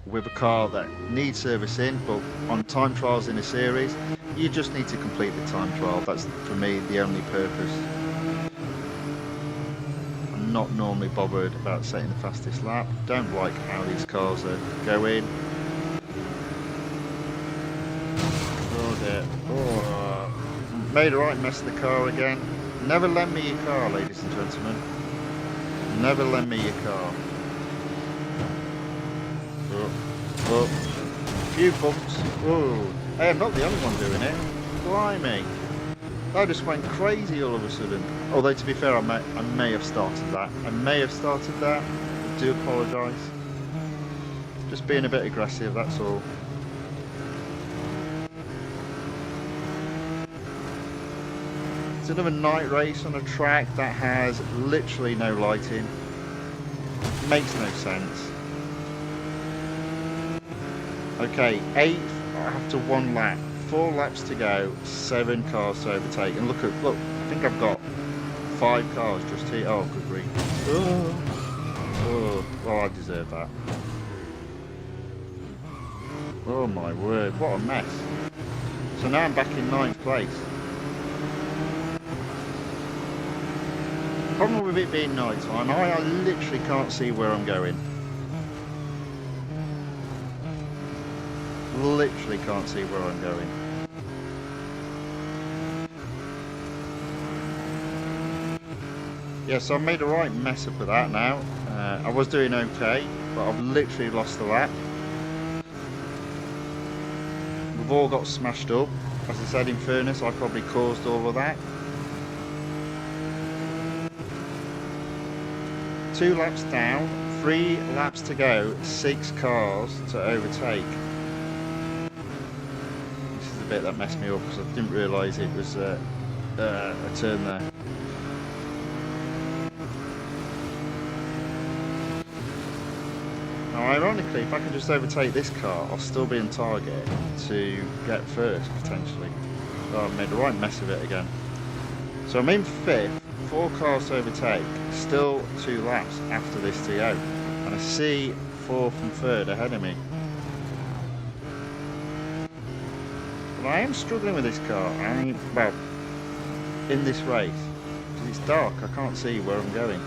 with a car that needs servicing, but on time trials in a series you just need to complete the time trial. That's for me the only purpose. I'm not normally bothered about setting the fastest lap. Don't like how these cars are going. Oh dear. Oh, made a right mess of the car again. Never lend me your car, ladies and gentlemen. Never lend me your car. Oh, a few bumps. Oh, hey, I'm not the only one doing it. Blimey. I just went crazy all of a sudden. Although, to be fair, I may have started that. I do apologise. Just being a bit aggressive, that's all. It's another night race on a track that has literally no lighting. Makes no sense. Okay, 8th after 1 lap. 4 laps to go, 7 cars to overtake. And look, I think I've got 5 cars just here. Oh, good grief. Oh, well, I deserve that. Oh my word, what a mess. So now I'm back in 9th place. The problem with it being night time, I literally can't see where I'm going. Literally can't see where I'm going. Yeah, so I've made a right mess up of that now. I was doing okay, but I've literally lost the lap. We've all got smashed up. As I said, in fairness, I probably caused all of that. 2 laps down, 3 laps to go, 6 cars to overtake. This is the bit that messed me up because I didn't realise it was a turn there. Now, ironically, if I can just overtake this car, I'll still be on target to get first, potentially. So I've made a right mess of it again. So I'm in 5th, 4 cars to overtake, still 2 laps after this to go. And I see 4th and 3rd ahead of me. But I am struggling with this car. Well, in this race, because it's dark, I can't see where I'm going.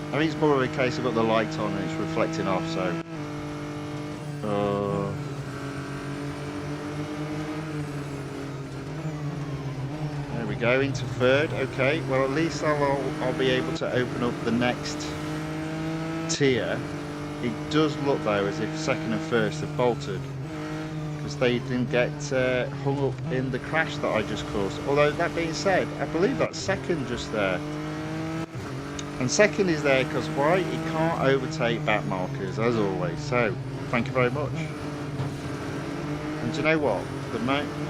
I think it's more of a case I've got the light on and it's reflecting off, so... There we go, into third. Okay, well at least I'll be able to open up the next tier. It does look though as if second and first have bolted, because they didn't get hung up in the crash that I just caused. Although that being said, I believe that's second just there. And second is there because why? He can't overtake back markers as always. So thank you very much. And do you know what?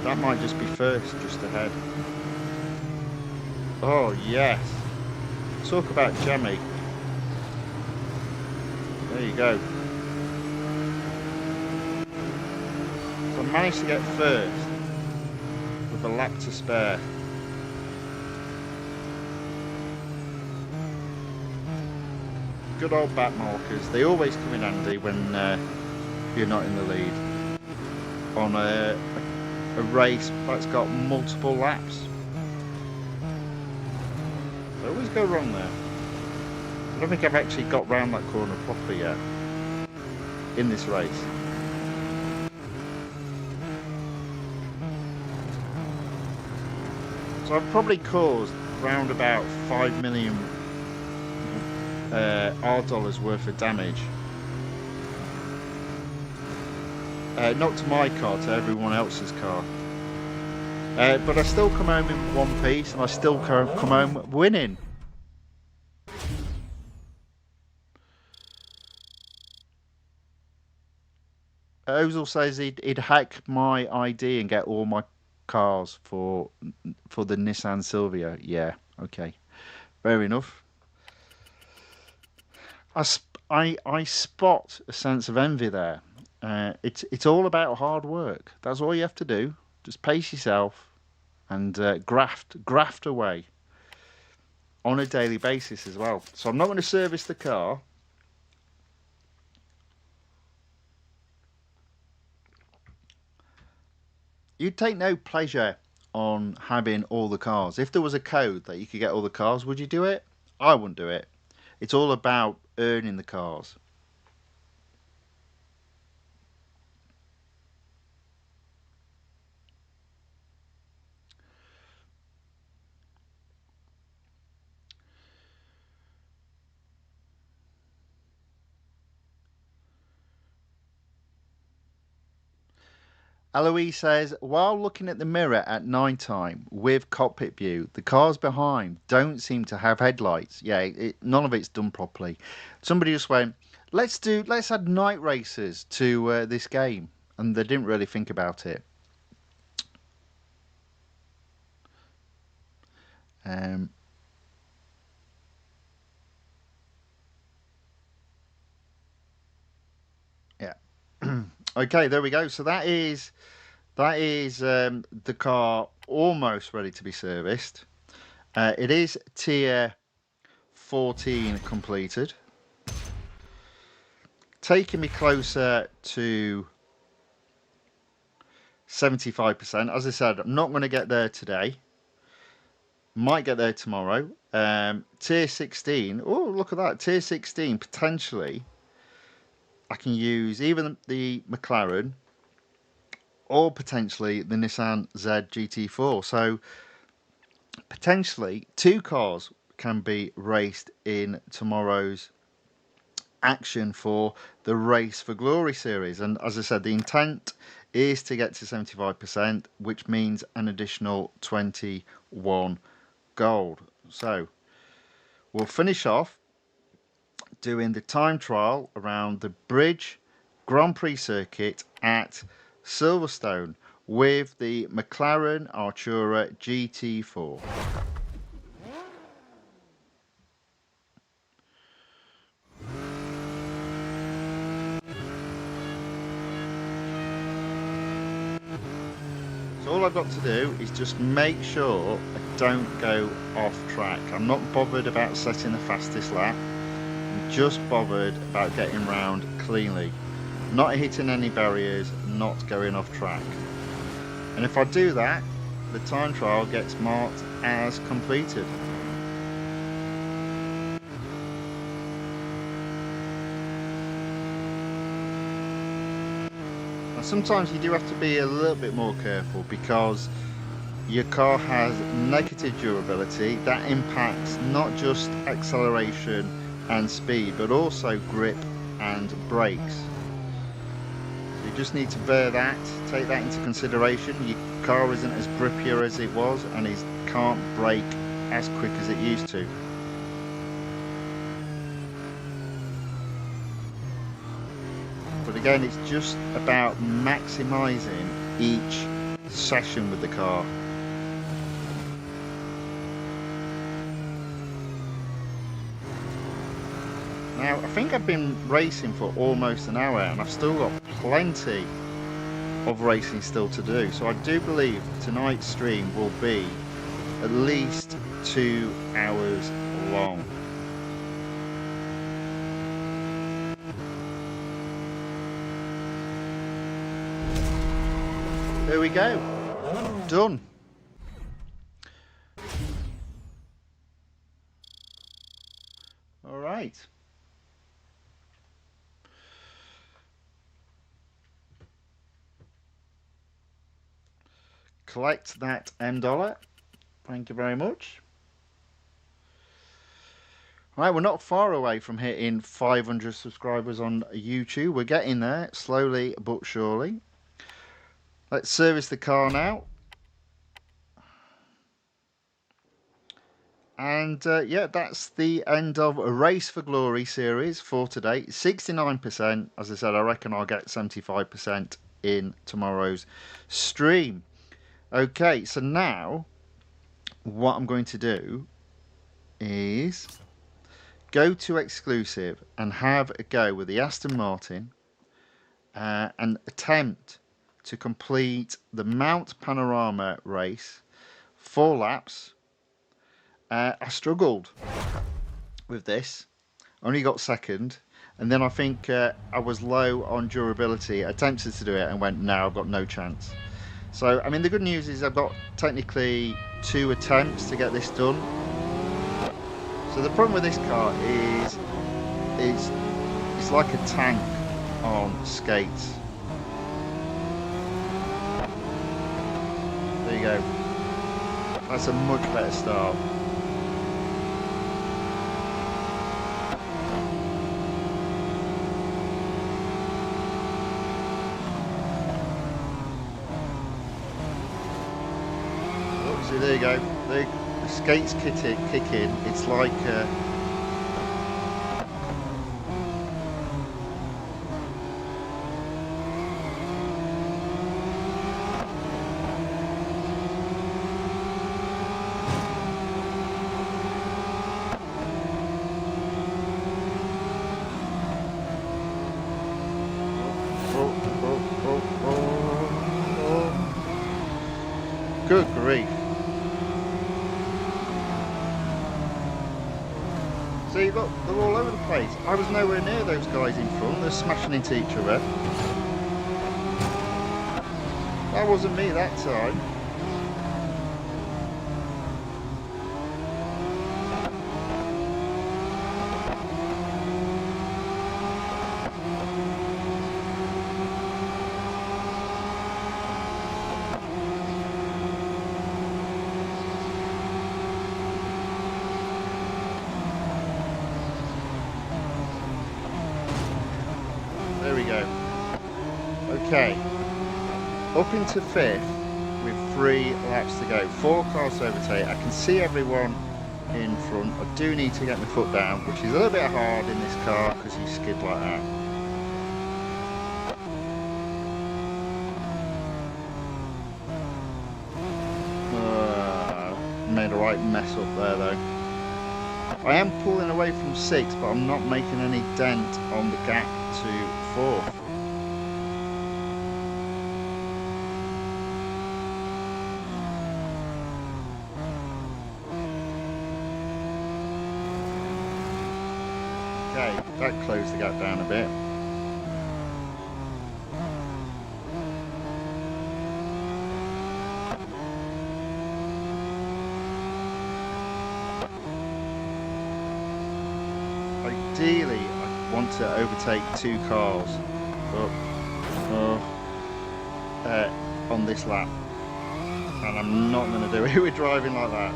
That might just be first, just ahead. Oh yes. Talk about jammy. There you go. So I managed to get first with a lap to spare. Good old back markers. They always come in handy when you're not in the lead on a race that's got multiple laps. They always go wrong there. I don't think I've actually got round that corner properly yet in this race. So I've probably caused round about 5 million $R worth of damage. Not to my car, to everyone else's car. But I still come home in one piece, and I still come home winning. Ozil says he'd hack my ID and get all my cars for the Nissan Silvia. Yeah, okay, fair enough. I spot a sense of envy there. It's all about hard work. That's all you have to do. Just pace yourself and graft away on a daily basis as well. So I'm not going to service the car. You'd take no pleasure on having all the cars. If there was a code that you could get all the cars, would you do it? I wouldn't do it. It's all about earning the cars. Eloise says, while looking at the mirror at night time with cockpit view, the cars behind don't seem to have headlights. Yeah, none of it's done properly. Somebody just went, let's add night races to this game, and they didn't really think about it. Yeah. Okay, there we go. So that is the car almost ready to be serviced. It is tier 14 completed, taking me closer to 75%. As I said, I'm not going to get there today. Might get there tomorrow. Tier 16. Oh, look at that. Tier 16, potentially, I can use even the McLaren or potentially the Nissan Z GT4. So potentially 2 cars can be raced in tomorrow's action for the Race for Glory series. And as I said, the intent is to get to 75%, which means an additional 21 gold. So we'll finish off doing the time trial around the Bridge Grand Prix circuit at Silverstone with the McLaren Artura GT4. So all I've got to do is just make sure I don't go off track. I'm not bothered about setting the fastest lap. I'm just bothered about getting round cleanly. not hitting any barriers, not going off track. And if I do that, the time trial gets marked as completed. Now sometimes you do have to be a little bit more careful because your car has negative durability that impacts not just acceleration and speed, but also grip and brakes. So you just need to bear that, take that into consideration. Your car isn't as grippier as it was, and it can't brake as quick as it used to. But again, it's just about maximising each session with the car. Now, I think I've been racing for almost an hour and I've still got plenty of racing still to do. So I do believe tonight's stream will be at least 2 hours long. There we go. Done. All right. Collect that $M. Thank you very much. All right, we're not far away from hitting 500 subscribers on YouTube. We're getting there slowly but surely. Let's service the car now. And yeah, that's the end of a Race for Glory series for today. 69%. As I said, I reckon I'll get 75% in tomorrow's stream. Okay, so now what I'm going to do is go to exclusive and have a go with the Aston Martin and attempt to complete the Mount Panorama race, 4 laps. I struggled with this, only got second, and then I think I was low on durability. I attempted to do it and went, no, I've got no chance. So, I mean, the good news is I've got technically 2 attempts to get this done. So the problem with this car is it's like a tank on skates. There you go. That's a much better start. See, there you go. The skates kick in. It's like good grief. See, look, they're all over the place. I was nowhere near those guys in front. They're smashing into each other. That wasn't me that time. There we go. Okay, up into 5th with 3 laps to go. 4 cars to overtake. I can see everyone in front. I do need to get my foot down, which is a little bit hard in this car because you skid like that. Made a right mess up there though. I am pulling away from 6th, but I'm not making any dent on the gap to 4th. Okay, that closed the gap down a bit. ideally I want to overtake 2 cars on this lap, and I'm not going to do it with driving like that.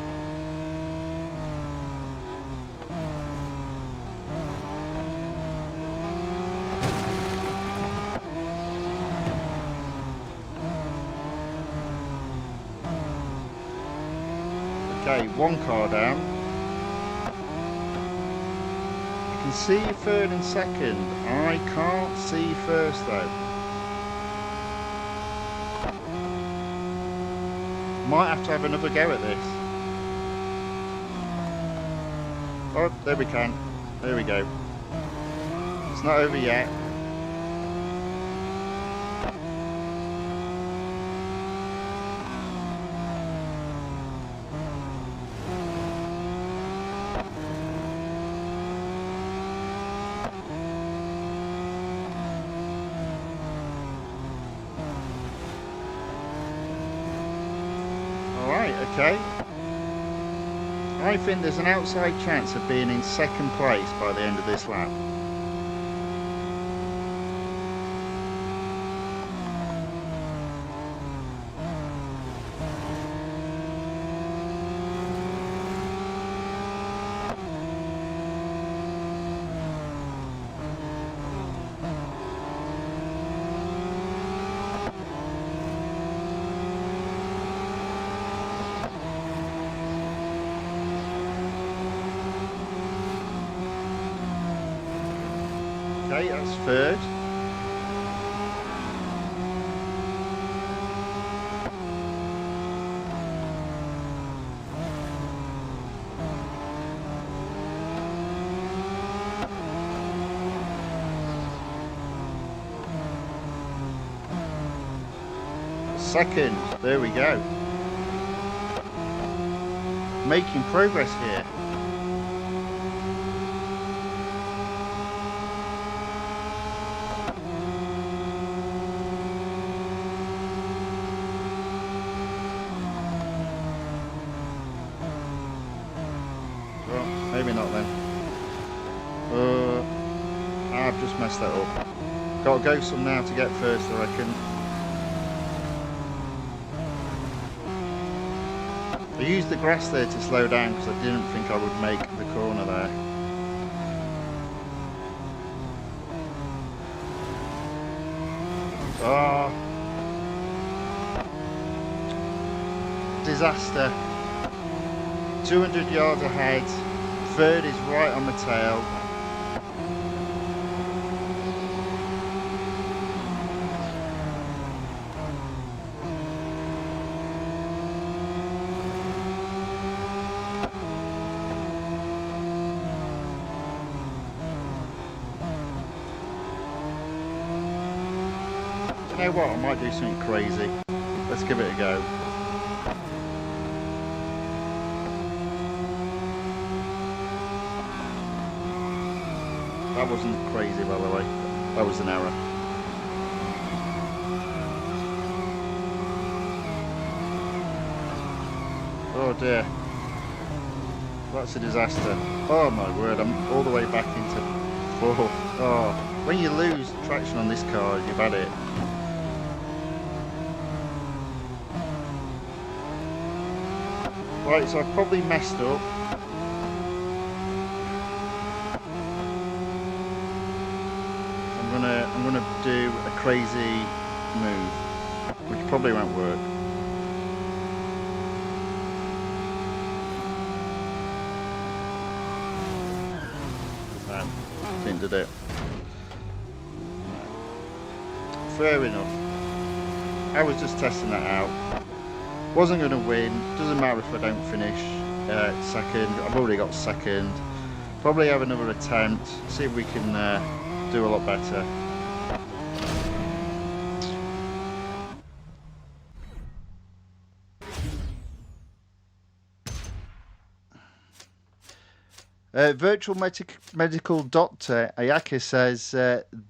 Okay, 1 car down. I can see 3rd and 2nd. I can't see 1st though. Might have to have another go at this. Oh, there we can. There we go. It's not over yet. Okay, I think there's an outside chance of being in 2nd place by the end of this lap. Okay, that's 3rd. Second, there we go. Making progress here. Maybe not then. I've just messed that up. Got to go some now to get 1st, I reckon. I used the grass there to slow down because I didn't think I would make the corner there. Oh, disaster. 200 yards ahead. 3rd is right on the tail. You know what? I might do something crazy. Let's give it a go. That wasn't crazy, by the way. That was an error. Oh dear. That's a disaster. Oh my word, I'm all the way back into 4th. Oh, when you lose traction on this car, you've had it. Right, so I've probably messed up. I'm gonna do a crazy move, which probably won't work. No, didn't do it. Fair enough. I was just testing that out. Wasn't going to win. Doesn't matter if I don't finish 2nd. I've already got 2nd. Probably have another attempt. See if we can do a lot better. Virtual medical doctor Ayaka says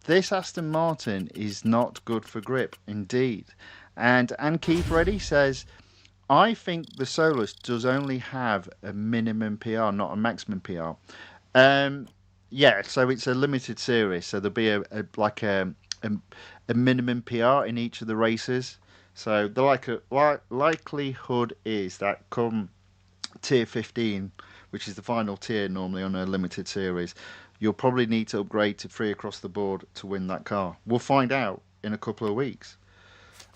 this Aston Martin is not good for grip indeed. And Keith Reddy says, I think the Solus does only have a minimum PR, not a maximum PR. Yeah, so it's a limited series, so there'll be a minimum PR in each of the races. So the likelihood is that come tier 15, which is the final tier normally on a limited series, you'll probably need to upgrade to free across the board to win that car. We'll find out in a couple of weeks.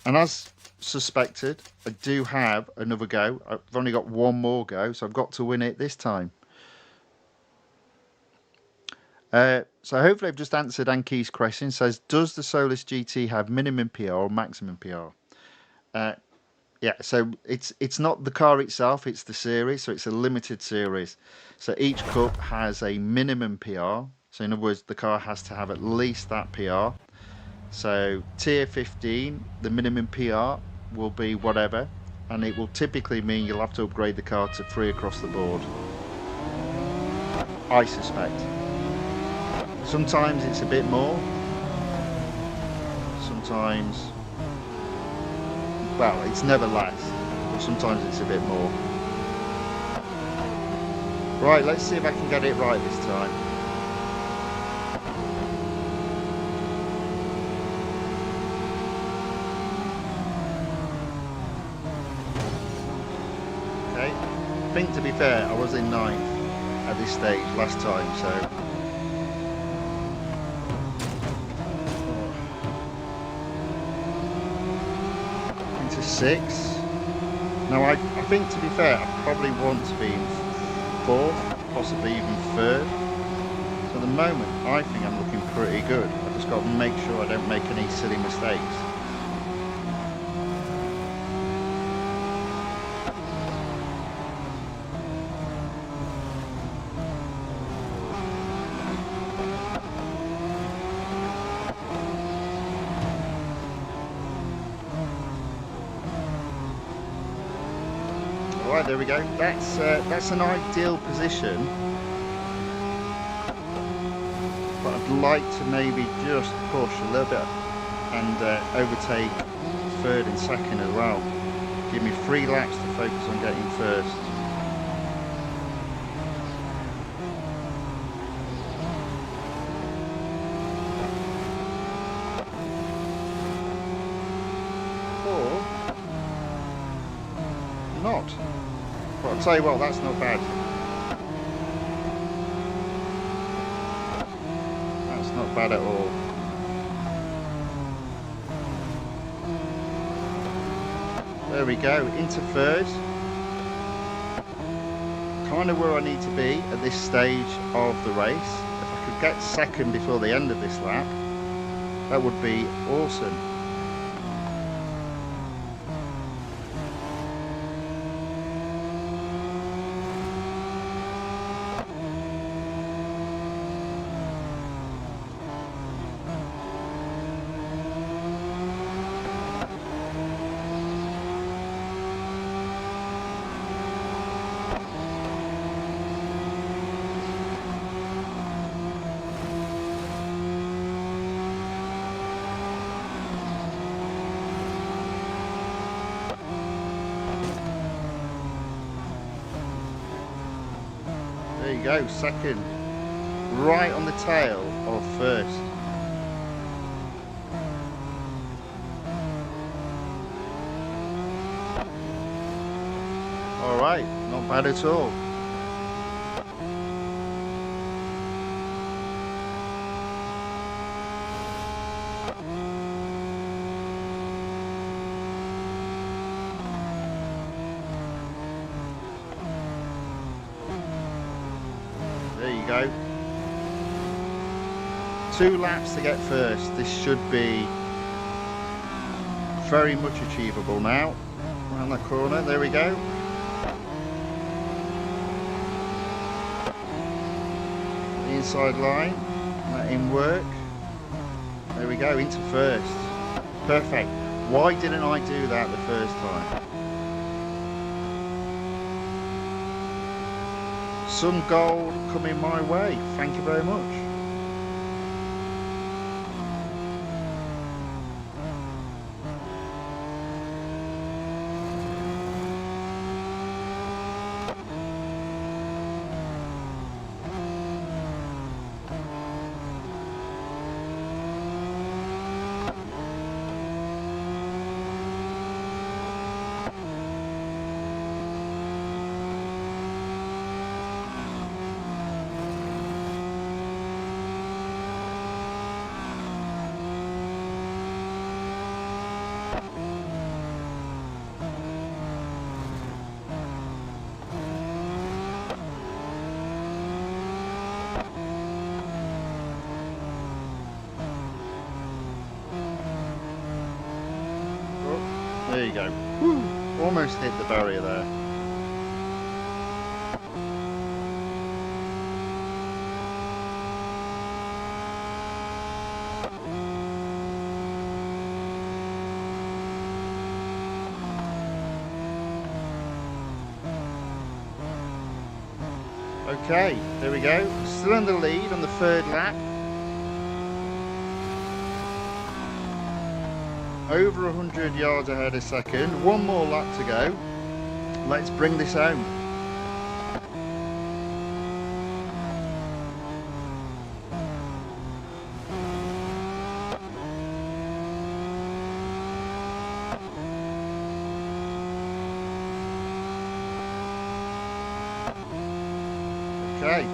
And as suspected, I do have another go. I've only got one more go, so I've got to win it this time. So hopefully I've just answered Anki's question. It says, does the Solus GT have minimum PR or maximum PR? Yeah, so it's not the car itself, it's the series, so it's a limited series. So each cup has a minimum PR. So in other words, the car has to have at least that PR. So tier 15, the minimum PR will be whatever, and it will typically mean you'll have to upgrade the car to free across the board. I suspect. Sometimes it's a bit more. Sometimes, well, it's never less, but sometimes it's a bit more. Right, let's see if I can get it right this time. Okay, I think to be fair, I was in 9th at this stage last time, so into 6. Now I think to be fair, I probably want to be in 4th, possibly even 3rd. So at the moment, I think I'm looking pretty good. I've just got to make sure I don't make any silly mistakes. Right, there we go. That's an ideal position, but I'd like to maybe just push a little bit and overtake 3rd and 2nd as well. Give me 3 laps to focus on getting 1st. Or not. But I'll tell you what, that's not bad. That's not bad at all. There we go, into 3rd. Kind of where I need to be at this stage of the race. If I could get 2nd before the end of this lap, that would be awesome. There you go, 2nd, right on the tail of 1st. Alright, not bad at all. There you go. 2 laps to get 1st. This should be very much achievable now. Around that corner, there we go. The inside line, let him work. There we go, into 1st. Perfect. Why didn't I do that the first time? Some gold coming my way. Thank you very much. go. Woo! Almost hit the barrier there. Okay, there we go. Still in the lead on the third lap. Over 100 yards ahead a second. One more lap to go. Let's bring this home. Okay.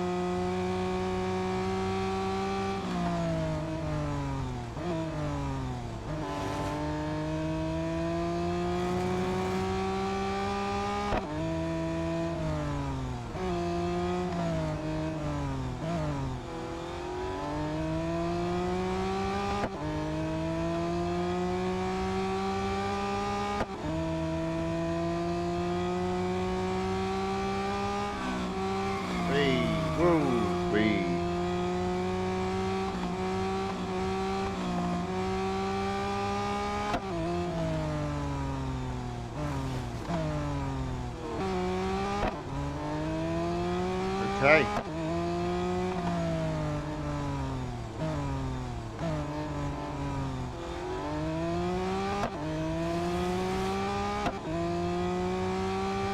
Okay.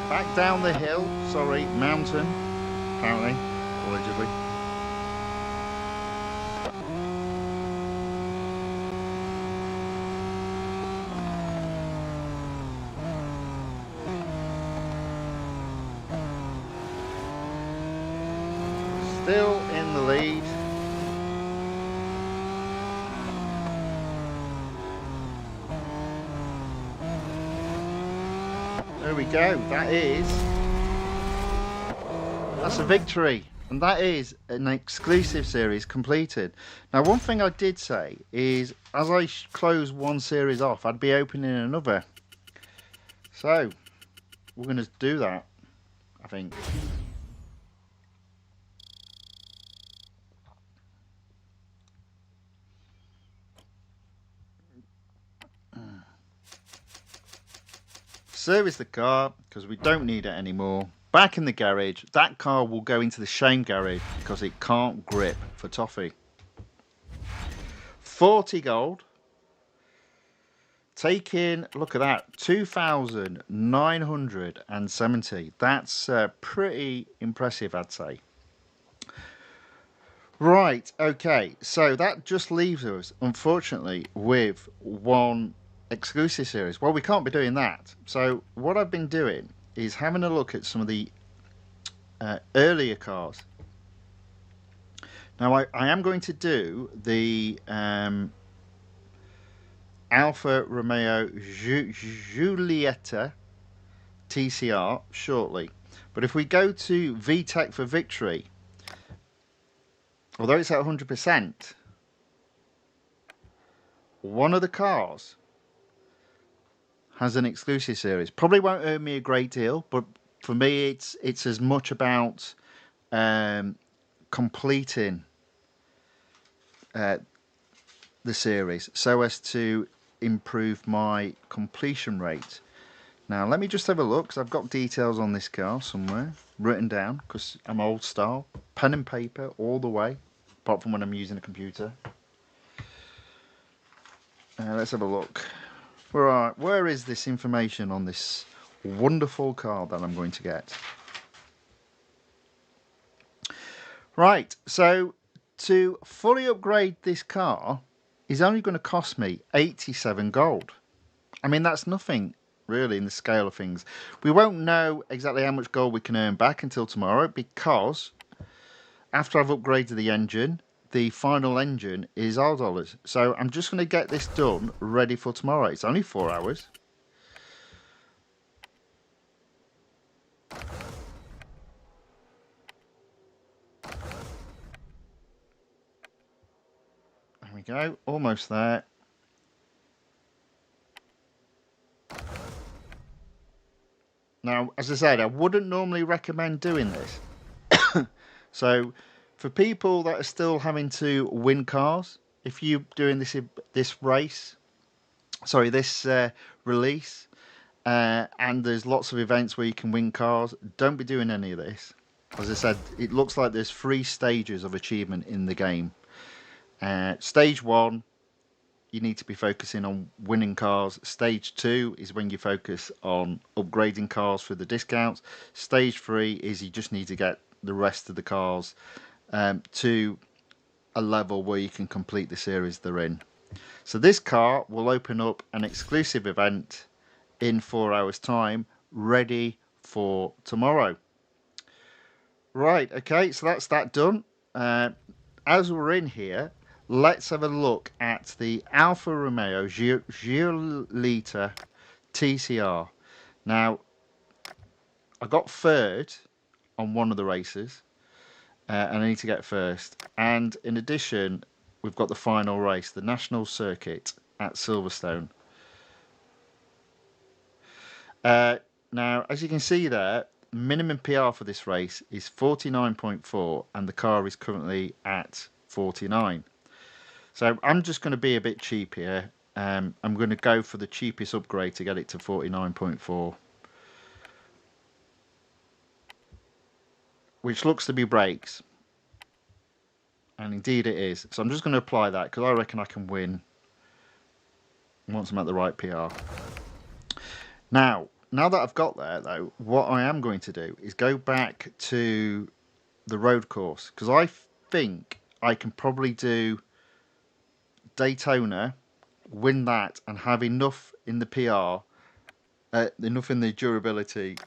Back down the hill, sorry, mountain, apparently, allegedly. Still in the lead. There we go. That's a victory. And that is an exclusive series completed. Now, one thing I did say is, as I close one series off, I'd be opening another. So, we're going to do that, I think. Service the car because we don't need it anymore. Back in the garage. That car will go into the shame garage because it can't grip for toffee. 40 gold. Taking, look at that, 2,970. That's pretty impressive, I'd say. Right, okay, so that just leaves us, unfortunately, with one exclusive series. Well, we can't be doing that. So what I've been doing is having a look at some of the earlier cars. Now, I am going to do the Alfa Romeo Giulietta TCR shortly. But if we go to VTEC for Victory, although it's at 100%, one of the cars has an exclusive series. Probably won't earn me a great deal, but for me it's as much about completing the series so as to improve my completion rate. Now let me just have a look, because I've got details on this car somewhere written down, because I'm old style, pen and paper all the way, apart from when I'm using a computer. Let's have a look. Right, where is this information on this wonderful car that I'm going to get? Right, so to fully upgrade this car is only going to cost me 87 gold. I mean, that's nothing really in the scale of things. We won't know exactly how much gold we can earn back until tomorrow, because after I've upgraded the engine, the final engine is $R. So I'm just going to get this done, ready for tomorrow. It's only 4 hours. There we go, almost there. Now, as I said, I wouldn't normally recommend doing this. So, for people that are still having to win cars, if you're doing this race, sorry, this release, and there's lots of events where you can win cars, don't be doing any of this. As I said, it looks like there's 3 stages of achievement in the game. Stage 1, you need to be focusing on winning cars. Stage 2 is when you focus on upgrading cars for the discounts. Stage 3 is you just need to get the rest of the cars to a level where you can complete the series they're in. So this car will open up an exclusive event in 4 hours time, ready for tomorrow. Right, okay, so that's that done. As we're in here, let's have a look at the Alfa Romeo Giulietta TCR. Now, I got third on one of the races, and I need to get first. And in addition, we've got the final race, the National Circuit at Silverstone. Now, as you can see there, minimum PR for this race is 49.4, and the car is currently at 49. So I'm just going to be a bit cheap here. I'm going to go for the cheapest upgrade to get it to 49.4, which looks to be brakes, and indeed it is. So I'm just going to apply that because I reckon I can win once I'm at the right PR. Now that I've got there, though, what I am going to do is go back to the road course, because I think I can probably do Daytona, win that, and have enough in the PR, enough in the durability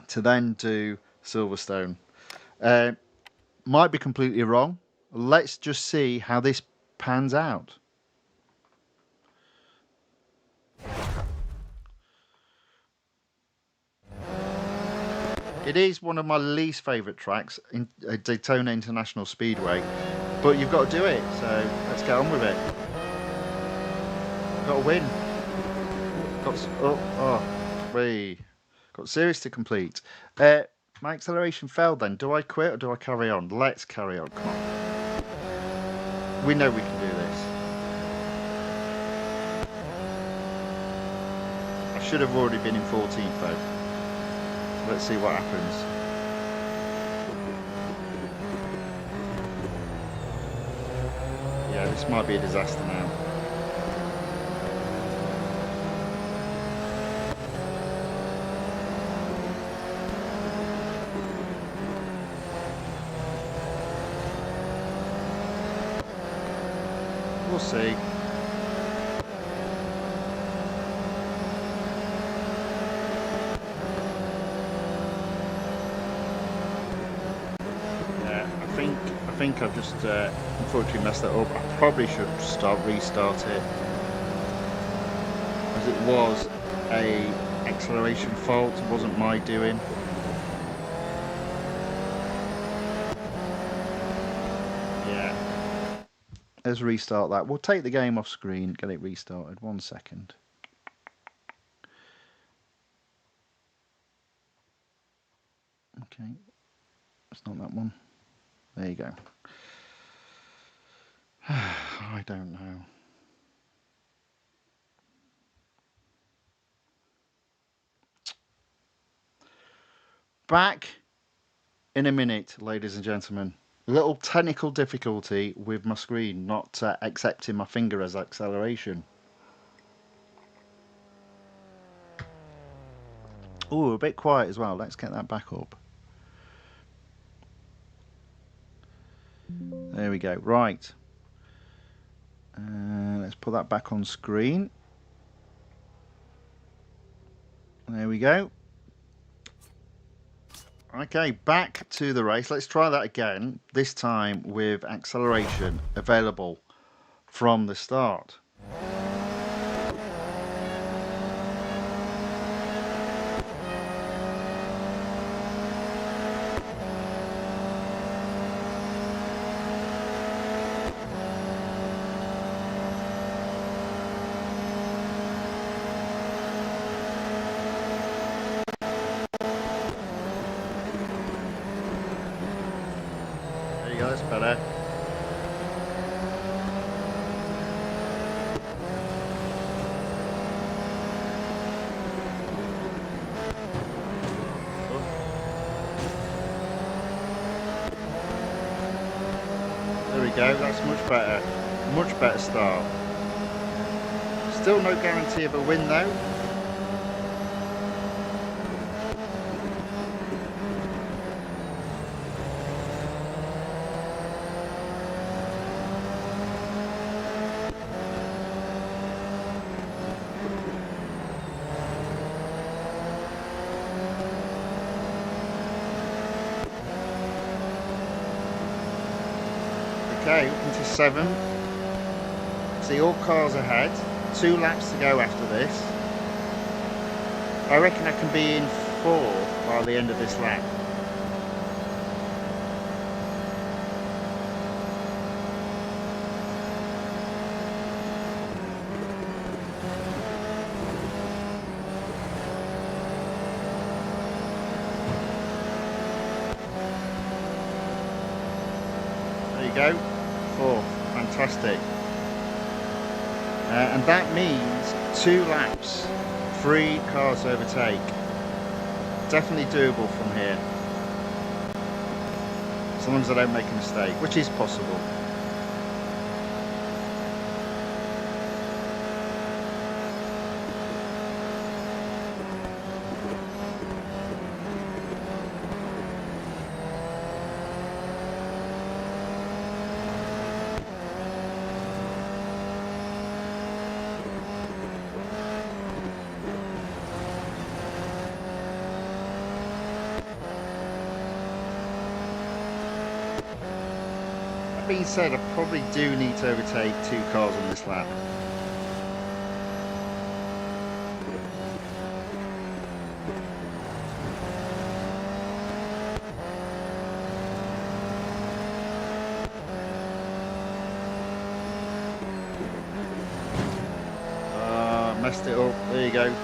to then do Silverstone. Might be completely wrong. Let's just see how this pans out. It is one of my least favourite tracks, in Daytona International Speedway, but you've got to do it, so let's get on with it. Got to win. Got series to complete. My acceleration failed then. Do I quit or do I carry on? Let's carry on, come on. We know we can do this. I should have already been in 14th though. Let's see what happens. Yeah, this might be a disaster now. We'll see. I think I've just unfortunately messed that up. I probably should restart it, as it was a acceleration fault. It wasn't my doing. Yeah, let's restart that. We'll take the game off screen, get it restarted. 1 second. Okay, it's not that one. There you go. I don't know. Back in a minute, ladies and gentlemen. A little technical difficulty with my screen not accepting my finger as acceleration. Oh, a bit quiet as well. Let's get that back up. There we go. Right. Let's put that back on screen. There we go. Okay, back to the race. Let's try that again, this time with acceleration available from the start. go, that's better. There we go, that's much better start. Still no guarantee of a win though. Okay, up into 7. See, all cars ahead. 2 laps to go after this. I reckon I can be in 4th by the end of this lap. There you go, 4th, fantastic. And that means 2 laps, 3 cars to overtake. Definitely doable from here. As long as I don't make a mistake, which is possible. That being said, I probably do need to overtake 2 cars on this lap. Messed it up, there you go.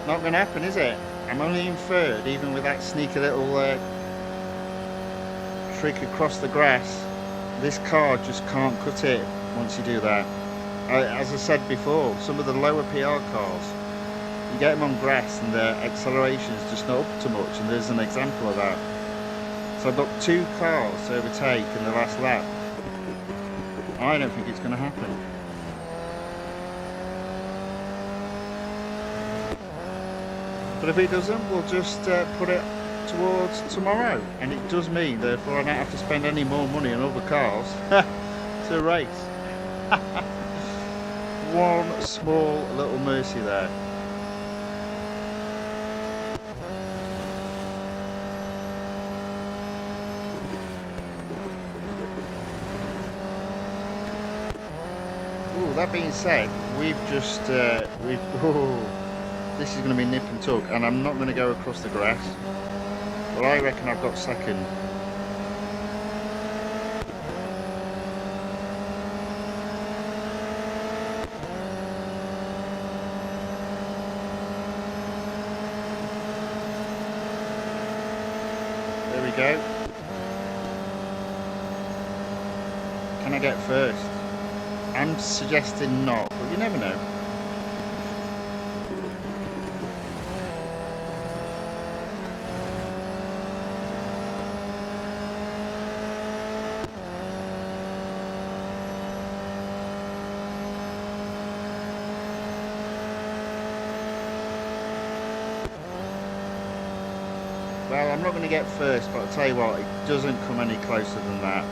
Not going to happen, is it? I'm only in 3rd, even with that sneaky little trick across the grass. This car just can't cut it once you do that. As I said before, some of the lower PR cars, you get them on grass and their acceleration is just not up to much, and there's an example of that. So I've got 2 cars to overtake in the last lap. I don't think it's going to happen. But if it doesn't, we'll just put it towards tomorrow. And it does mean, therefore, I don't have to spend any more money on other cars to race. One small little mercy there. Ooh, that being said, we've just this is going to be nip and tuck, and I'm not going to go across the grass. Well, I reckon I've got 2nd. There we go. Can I get 1st? I'm suggesting not, but you never know. Well, I'm not going to get 1st, but I'll tell you what, it doesn't come any closer than that.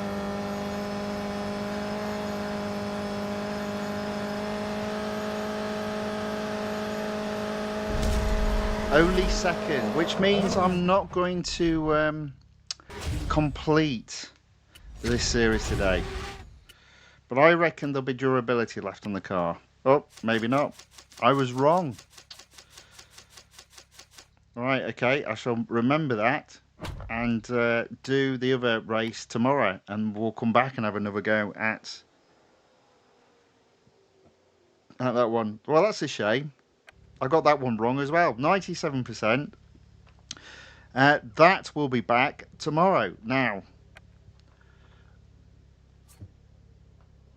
Only second, which means I'm not going to complete this series today. But I reckon there'll be durability left on the car. Oh, maybe not. I was wrong. Right, okay, I shall remember that and do the other race tomorrow, and we'll come back and have another go at that one. Well, that's a shame. I got that one wrong as well. 97%. That will be back tomorrow. Now,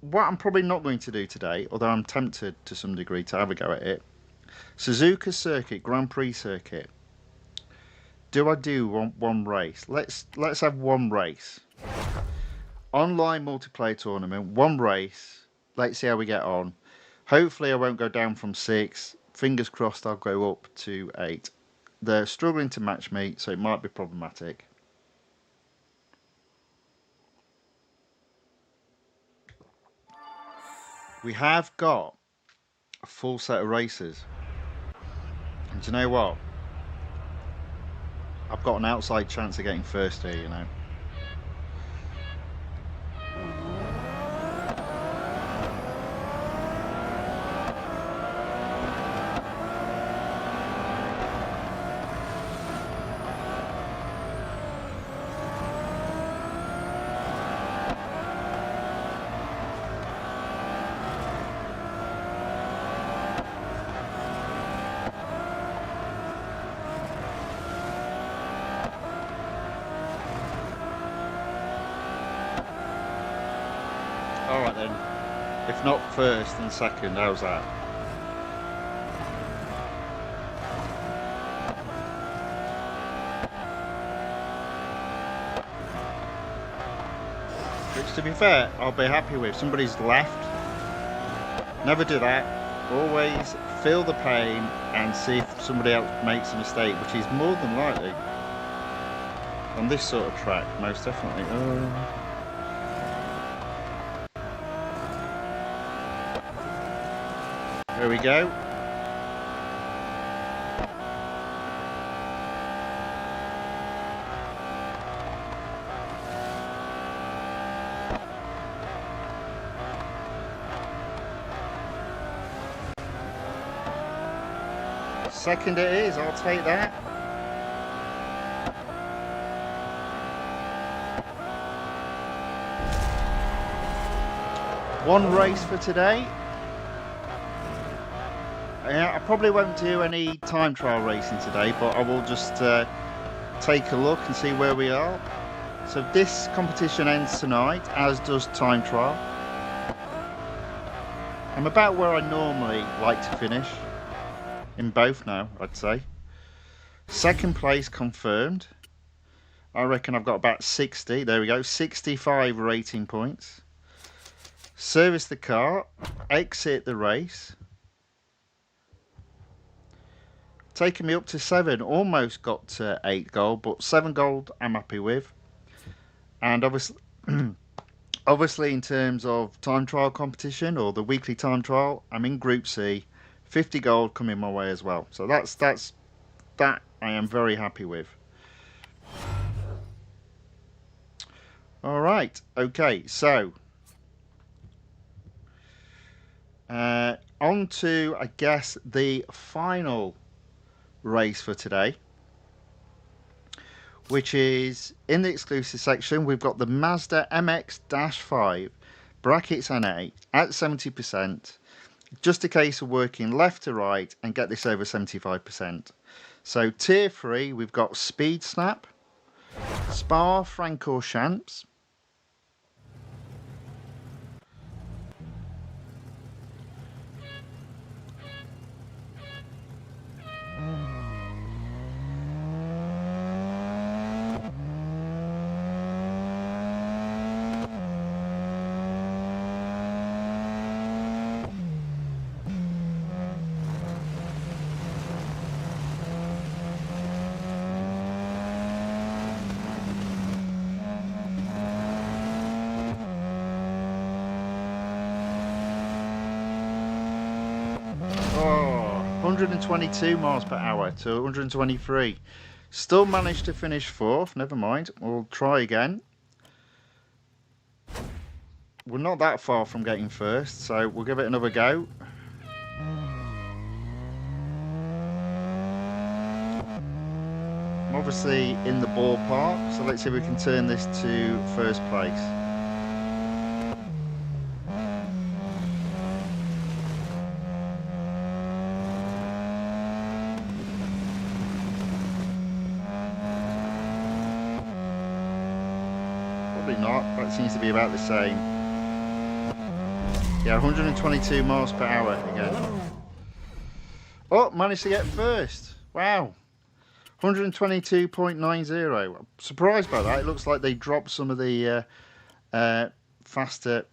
what I'm probably not going to do today, although I'm tempted to some degree to have a go at it, Suzuka circuit, Grand Prix circuit. Do I do one race? Let's have one race. Online multiplayer tournament, one race. Let's see how we get on. Hopefully I won't go down from 6. Fingers crossed I'll go up to 8. They're struggling to match me, so it might be problematic. We have got a full set of races. And do you know what? I've got an outside chance of getting first here, you know. Alright then, if not first then second, how's that? Which, to be fair, I'll be happy with. Somebody's left. Never do that. Always feel the pain and see if somebody else makes a mistake, which is more than likely on this sort of track, most definitely. There we go. Second it is, I'll take that. One race for today. I probably won't do any time trial racing today, but I will just take a look and see where we are. So this competition ends tonight, as does time trial. I'm about where I normally like to finish in both now, I'd say. Second place confirmed. I reckon I've got about 60. There we go, 65 rating points. Service the car, exit the race. Taking me up to 7, almost got to 8 gold, but 7 gold I'm happy with. And obviously in terms of time trial competition, or the weekly time trial, I'm in Group C, 50 gold coming my way as well. So that I am very happy with. Alright, okay, so on to, I guess, the final race for today, which is in the exclusive section. We've got the Mazda MX-5 brackets N8 at 70%. Just a case of working left to right and get this over 75%. So tier 3, we've got Speed Snap, Spa Francorchamps, 122 miles per hour to 123. Still managed to finish fourth. Never mind. We'll try again. We're not that far from getting first, so we'll give it another go. I'm obviously in the ballpark, so let's see if we can turn this to first place. Probably not, that seems to be about the same. Yeah, 122 miles per hour again. Oh, managed to get first. Wow. 122.90. I'm surprised by that. It looks like they dropped some of the faster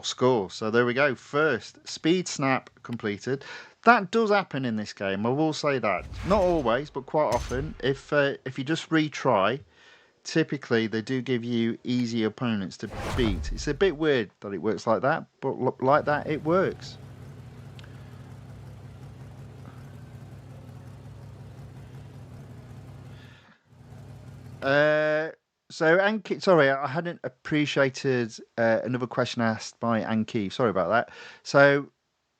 score. So there we go. First, speed snap completed. That does happen in this game. I will say that. Not always, but quite often. If you just retry, typically they do give you easy opponents to beat. It's a bit weird that it works like that, but like that it works. So Anki, sorry, I hadn't appreciated another question asked by Anki. Sorry about that. So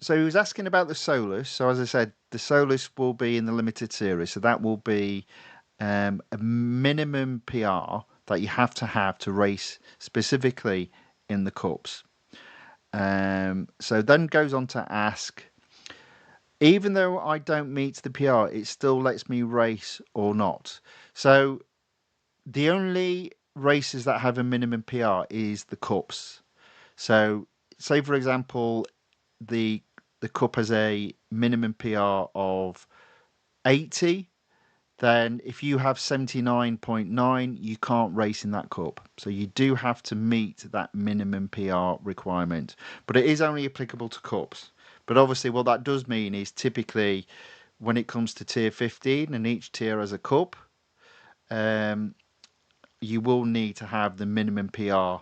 he was asking about the Solus. So as I said, the Solus will be in the limited series. So that will be a minimum PR that you have to race specifically in the Cups. So then goes on to ask, even though I don't meet the PR, it still lets me race or not. So the only races that have a minimum PR is the Cups. So say for example, the Cup has a minimum PR of 80, then if you have 79.9, you can't race in that Cup. So you do have to meet that minimum PR requirement. But it is only applicable to Cups. But obviously what that does mean is typically when it comes to tier 15 and each tier has a Cup, you will need to have the minimum PR,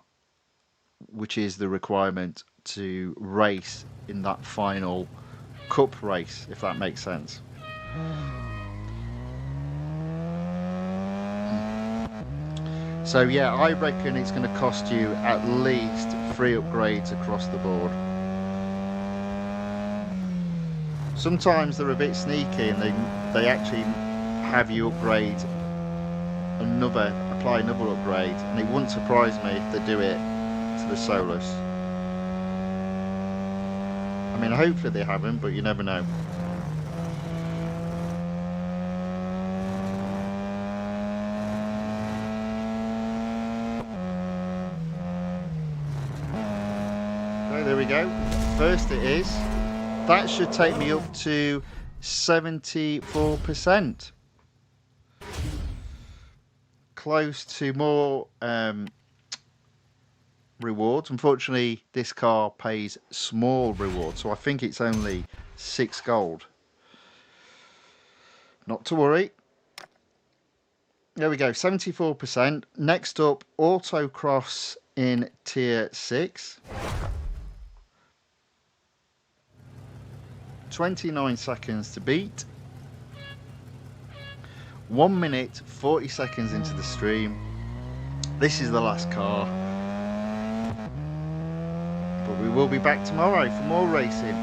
which is the requirement to race in that final Cup race, if that makes sense. So yeah, I reckon it's going to cost you at least 3 upgrades across the board. Sometimes they're a bit sneaky and they actually have you upgrade apply another upgrade, and it wouldn't surprise me if they do it to the Solus. I mean, hopefully they haven't, but you never know. Okay, there we go. First it is. That should take me up to 74%. Close to more rewards. Unfortunately, this car pays small rewards, so I think it's only 6 gold. Not to worry. There we go, 74%. Next up, autocross in tier 6. 29 seconds to beat. 1 minute 40 seconds into the stream. This is the last car, but we will be back tomorrow for more racing.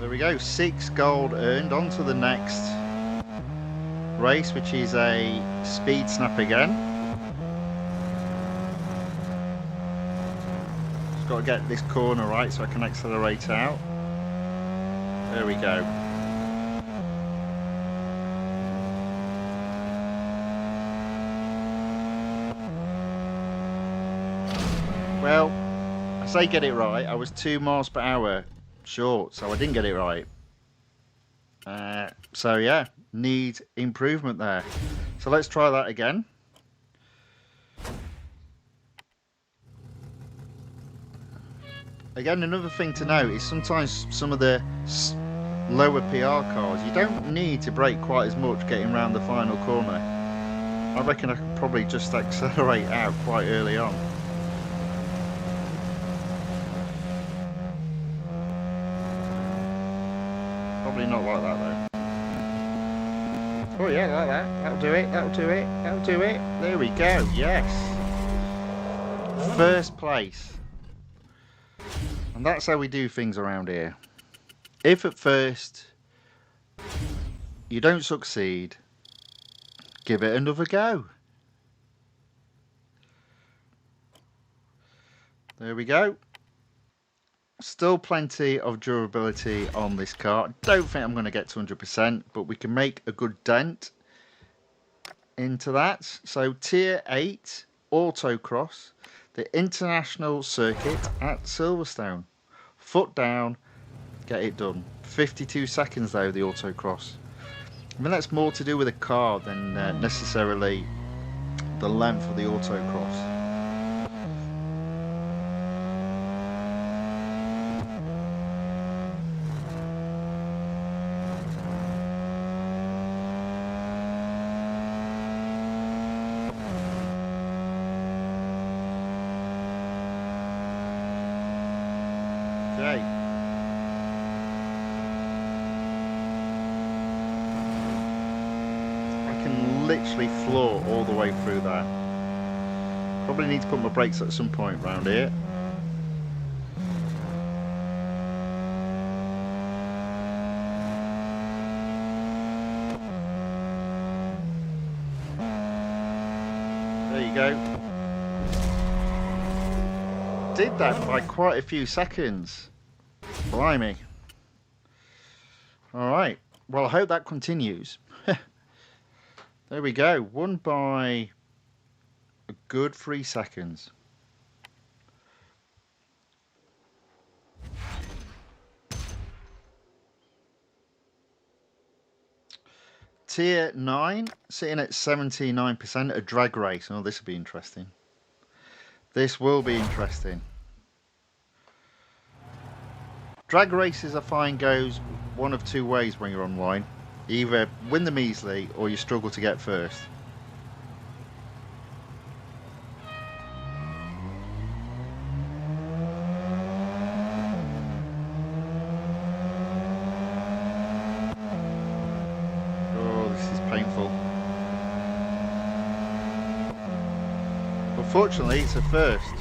There we go, 6 gold earned. On to the next race, which is a speed snap again. Just got to get this corner right so I can accelerate out. There we go. Well, I say get it right. I was 2 miles per hour short, so I didn't get it right. So yeah, need improvement there. So let's try that again. Again, another thing to note is sometimes some of the lower PR cars, you don't need to brake quite as much getting around the final corner. I reckon I could probably just accelerate out quite early on. Probably not like that though. Oh yeah, like that. That'll do it, that'll do it, that'll do it. There we go, yes. First place. And that's how we do things around here. If at first you don't succeed, give it another go. There we go. Still plenty of durability on this car. Don't think I'm going to get to 100%, but we can make a good dent into that. So tier 8 autocross, the international circuit at Silverstone. Foot down, get it done. 52 seconds though, the autocross. I mean, that's more to do with the car than necessarily the length of the autocross. Okay. I can literally floor all the way through that. Probably need to put my brakes at some point around here. There you go. Did that by quite a few seconds. Blimey. Alright, well I hope that continues. There we go, won by a good 3 seconds. Tier 9, sitting at 79%, a drag race. Oh, this will be interesting. This will be interesting. Drag races, I find, goes one of 2 ways when you're online. You either win them easily or you struggle to get first. Oh, this is painful. Unfortunately, it's a first.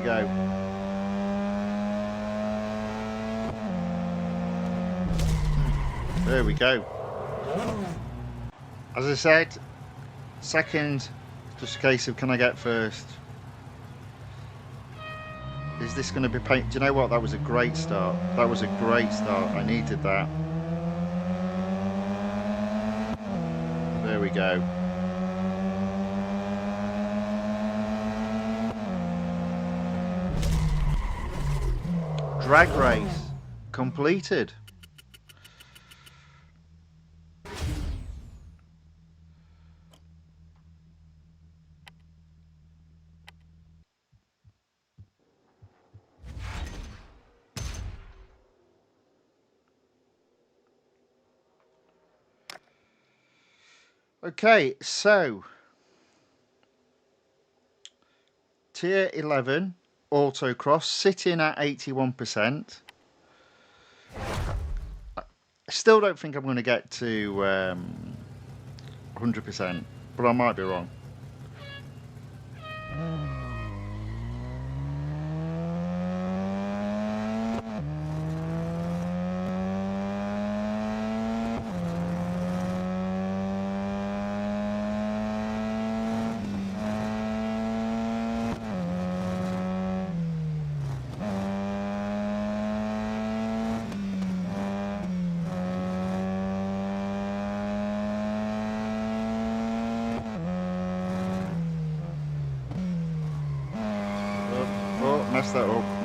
Go. There we go. As I said, second, just a case of can I get first? Is this going to be pain? Do you know what? That was a great start. That was a great start. I needed that. There we go. Drag race completed. Okay, so tier 11 autocross sitting at 81%. Still don't think I'm going to get to 100%, but I might be wrong.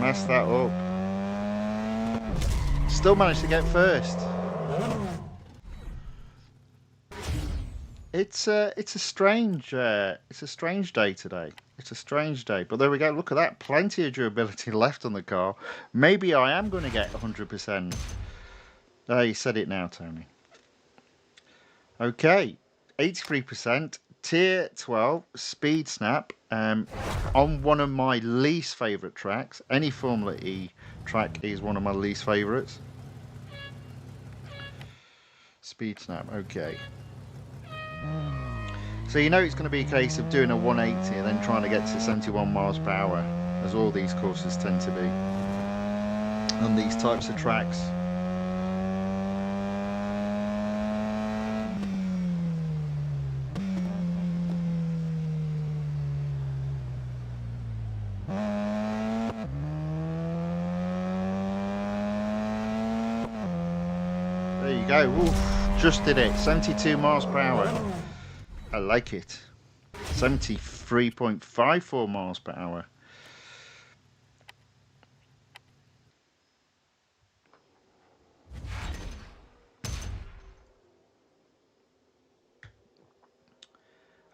Mess that up. Still managed to get first. It's a strange day today. It's a strange day, but there we go. Look at that, plenty of durability left on the car. Maybe I am going to get 100%. Oh, you said it now, Tony. Okay, 83%. Tier 12 Speed Snap on one of my least favourite tracks. Any Formula E track is one of my least favourites. Speed Snap, okay. So you know it's going to be a case of doing a 180 and then trying to get to 71 miles per hour, as all these courses tend to be on these types of tracks. There you go. Oof, just did it. 72 miles per hour. I like it. 73.54 miles per hour.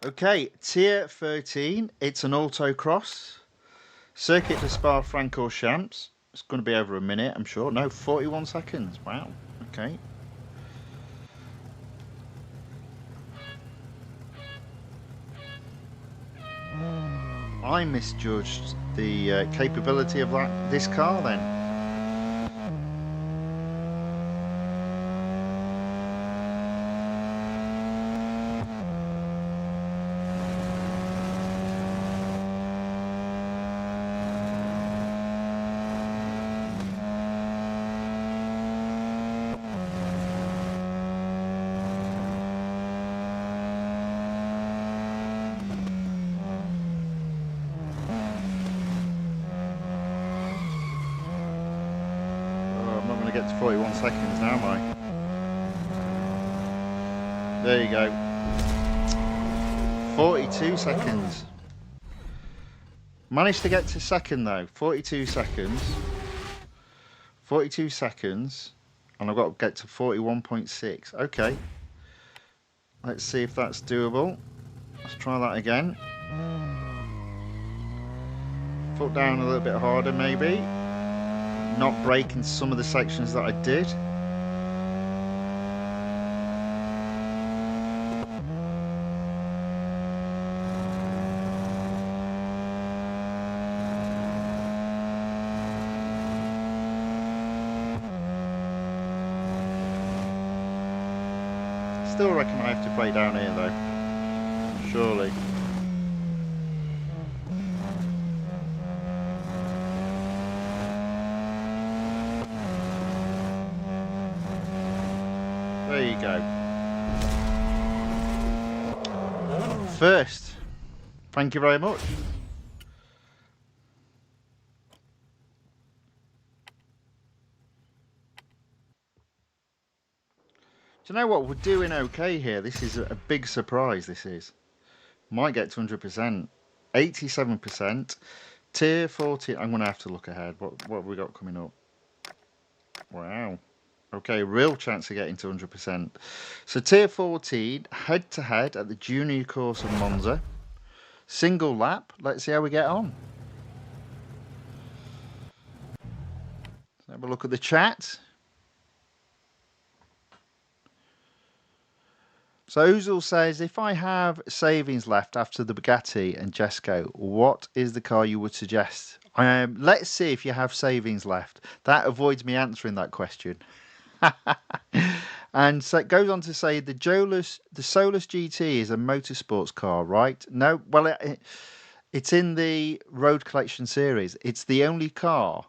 Okay, tier 13. It's an autocross. Circuit de Spa-Francorchamps. It's going to be over a minute, I'm sure. No, 41 seconds. Wow. Okay. I misjudged the capability of this car then. Get to 41 seconds now, am I? There you go. 42 seconds. Managed to get to second though. 42 seconds. 42 seconds. And I've got to get to 41.6. Okay. Let's see if that's doable. Let's try that again. Foot down a little bit harder maybe. Not braking some of the sections that I did. Still reckon I have to brake down here though. Surely. There you go. First. Thank you very much. Do you know what? We're doing okay here. This is a big surprise, this is. Might get to 100%. 87%. Tier 14. I'm going to have to look ahead. What have we got coming up? Wow. Okay, real chance of getting to 100%. So tier 14, head-to-head at the junior course of Monza. Single lap. Let's see how we get on. Let's have a look at the chat. So Uzul says, if I have savings left after the Bugatti and Jesco, what is the car you would suggest? Let's see if you have savings left. That avoids me answering that question. And so it goes on to say the Solus GT is a motorsports car, right? No, well, it's in the Road Collection series. It's the only car,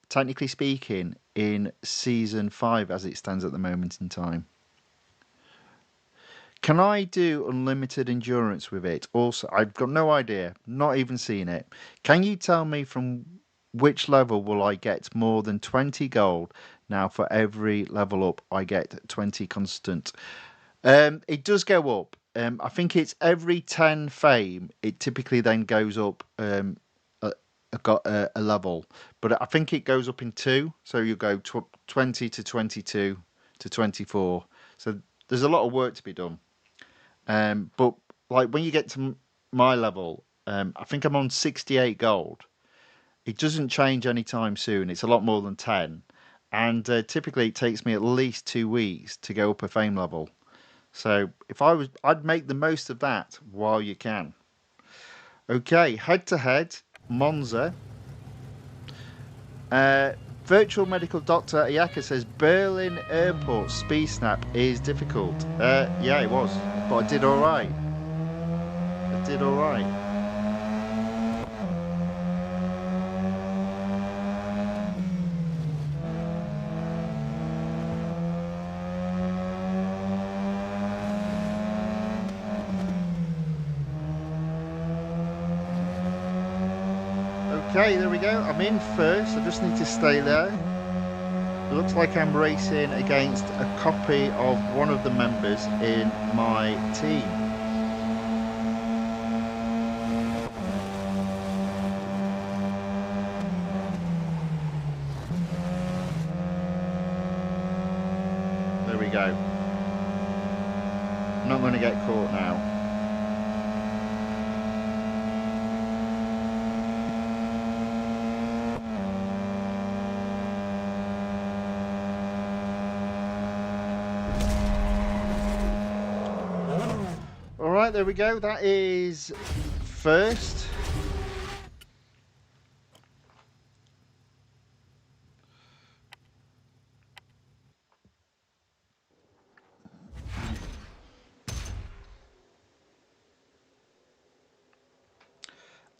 technically speaking, in Season 5 as it stands at the moment in time. Can I do unlimited endurance with it? Also, I've got no idea, not even seen it. Can you tell me from which level will I get more than 20 gold? Now, for every level up, I get 20 constant. It does go up. I think it's every 10 fame. It typically then goes up a level, but I think it goes up in two. So you go 20 to 22 to 24. So there's a lot of work to be done. But like when you get to my level, I think I'm on 68 gold. It doesn't change anytime soon. It's a lot more than 10. And typically it takes me at least 2 weeks to go up a fame level. So if I was, I'd make the most of that while you can. Okay, head to head, Monza. Virtual medical doctor Ayaka says Berlin Airport speed snap is difficult. Yeah, it was, but I did all right. I did all right. Okay, there we go. I'm in first. I just need to stay there. It looks like I'm racing against a copy of one of the members in my team. There we go. I'm not going to get caught now. Alright, there we go. That is first.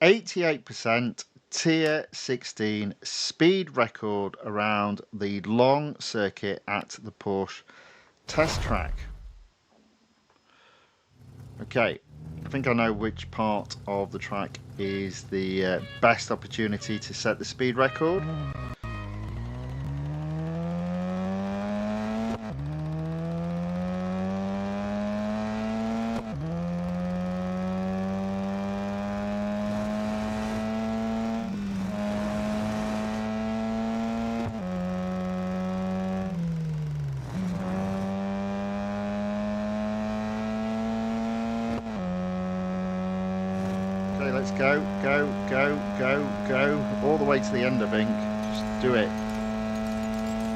%, tier 16 speed record around the long circuit at the Porsche test track. Okay, I think I know which part of the track is the best opportunity to set the speed record. Okay, let's go, go, go, go, go, all the way to the end, I think. Just do it.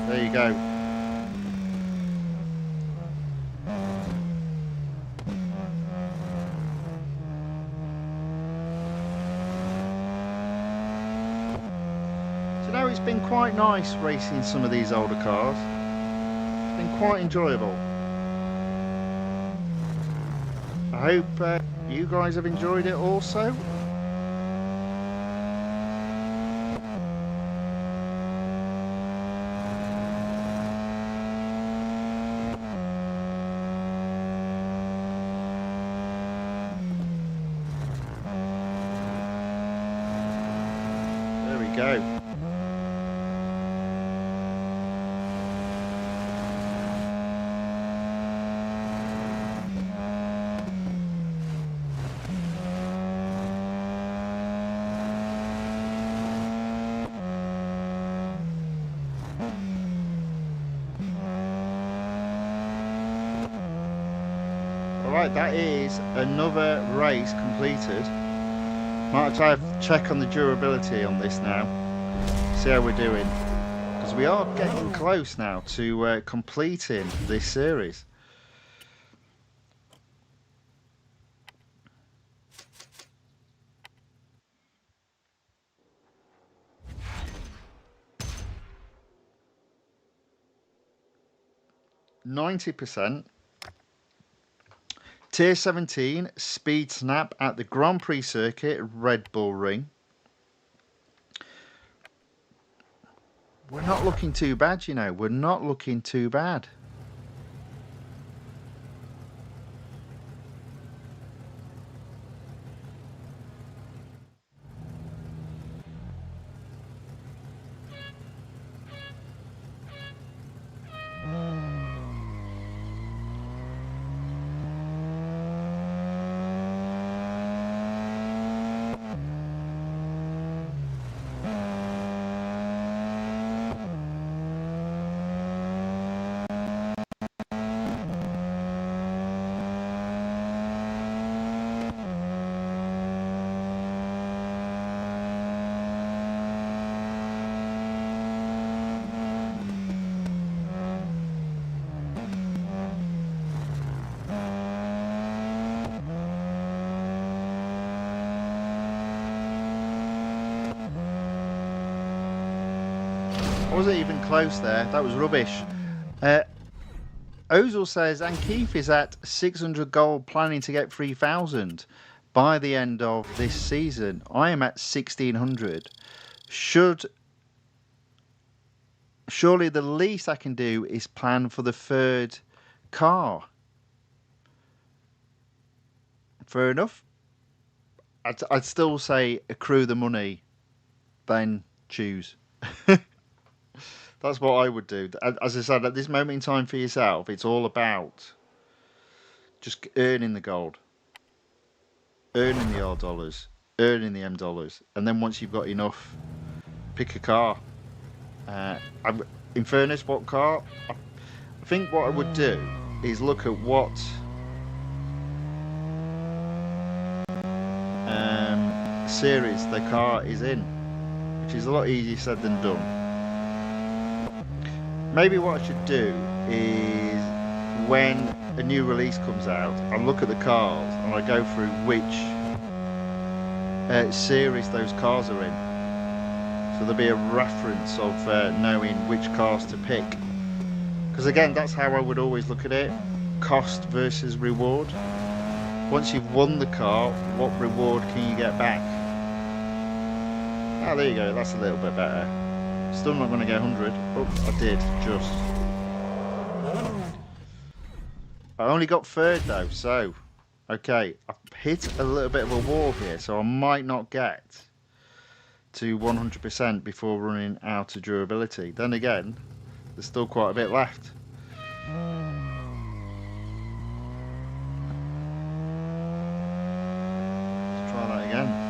There you go. So now it's been quite nice racing some of these older cars. It's been quite enjoyable. I hope you guys have enjoyed it also. There we go. Alright, that is another race completed. Might try to check on the durability on this now. See how we're doing. Because we are getting close now to completing this series. 90%. Tier 17 Speed Snap at the Grand Prix circuit, Red Bull Ring. We're not looking too bad, you know. We're not looking too bad. I wasn't even close there. That was rubbish. Ozil says, and Keith is at 600 gold, planning to get 3,000 by the end of this season. I am at 1,600. Surely the least I can do is plan for the third car. Fair enough. I'd still say accrue the money, then choose. That's what I would do. As I said, at this moment in time for yourself, it's all about just earning the gold, earning the R dollars, earning the M dollars, and then once you've got enough, pick a car. In fairness, what car? I think what I would do is look at what series the car is in, which is a lot easier said than done. Maybe what I should do is when a new release comes out, I look at the cars and I go through which series those cars are in. So there'll be a reference of knowing which cars to pick. Because again, that's how I would always look at it. Cost versus reward. Once you've won the car, what reward can you get back? Ah, there you go, that's a little bit better. Still not going to get 100. Oh, I did, just. I only got third though, so. Okay, I've hit a little bit of a wall here, so I might not get to 100% before running out of durability. Then again, there's still quite a bit left. Let's try that again.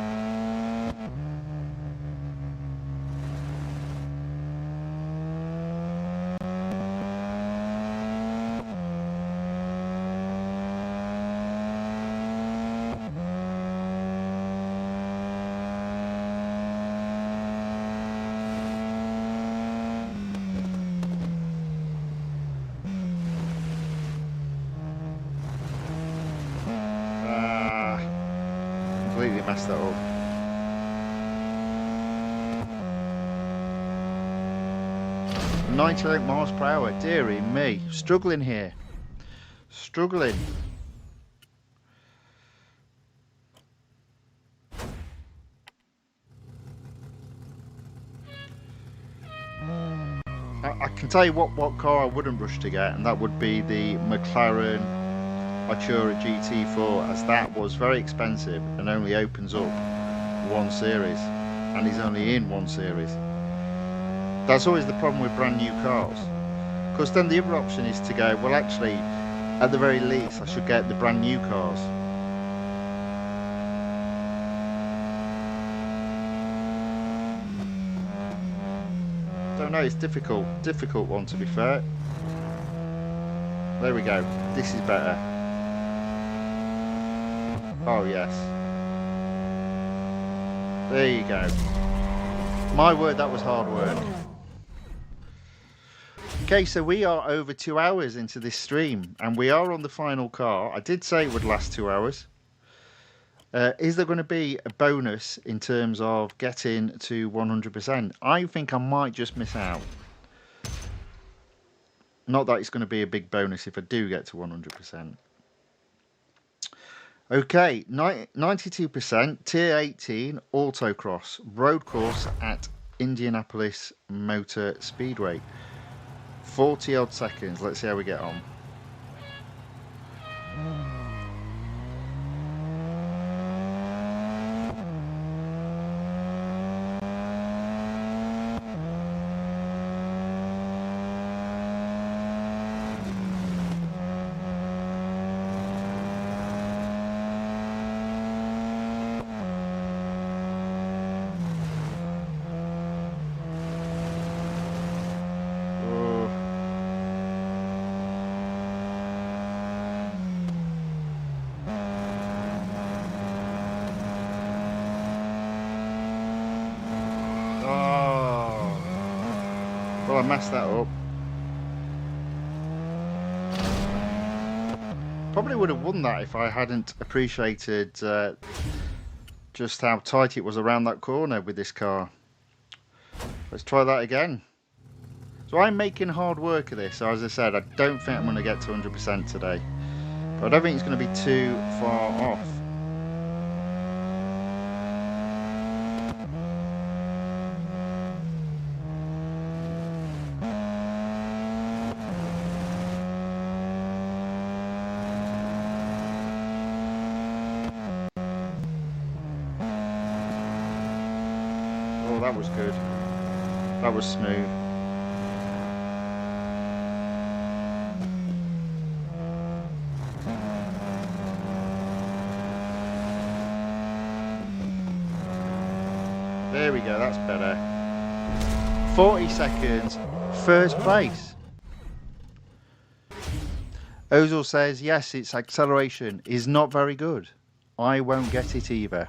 Messed that up. – 98 miles per hour, dearie me. Struggling here. Struggling. I can tell you what car I wouldn't rush to get, and that would be the McLaren Artura GT4, as that was very expensive and only opens up one series, and is only in one series. That's always the problem with brand new cars, because then the other option is to go, well actually at the very least I should get the brand new cars. Don't know, it's difficult one, to be fair. There we go, this is better. Oh yes. There you go. My word, that was hard work. Okay, so we are over 2 hours into this stream, and we are on the final car. I did say it would last 2 hours. Is there going to be a bonus in terms of getting to 100%? I think I might just miss out. Not that it's going to be a big bonus if I do get to 100%. Okay, 92%, Tier 18, Autocross, road course at Indianapolis Motor Speedway. 40 odd seconds, let's see how we get on. Well, I messed that up. Probably would have won that if I hadn't appreciated just how tight it was around that corner with this car. Let's try that again. So I'm making hard work of this. So as I said, I don't think I'm going to get to 100% today. But I don't think it's going to be too far off. That was good. That was smooth. There we go, that's better. 40 seconds, first place. Ozil says, yes, its acceleration is not very good. I won't get it either.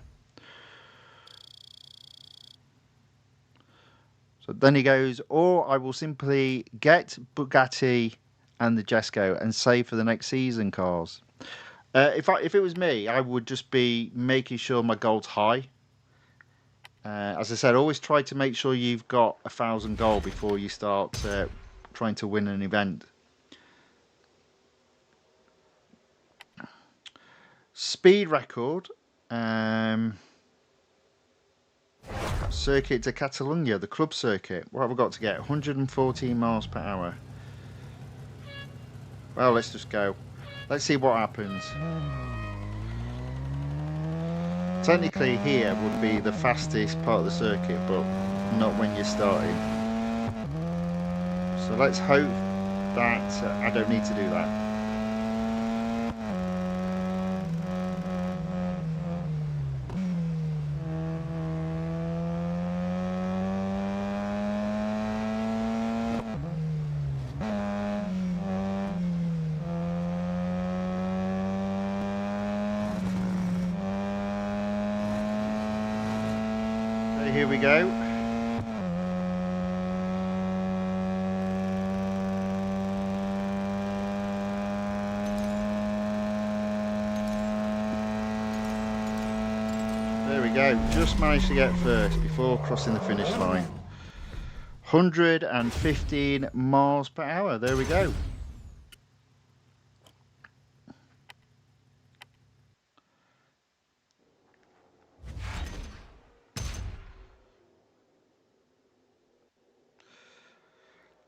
So then he goes, or I will simply get Bugatti and the Jesco and save for the next season cars. If it was me, I would just be making sure my gold's high. As I said, always try to make sure you've got 1,000 gold before you start trying to win an event. Speed record. Circuit de Catalunya, the club circuit. What have we got to get? 114 miles per hour. Well, let's just go. Let's see what happens. Technically here would be the fastest part of the circuit, but not when you're starting. So let's hope that I don't need to do that. Here we go. There we go. Just managed to get first before crossing the finish line. 115 miles per hour. There we go.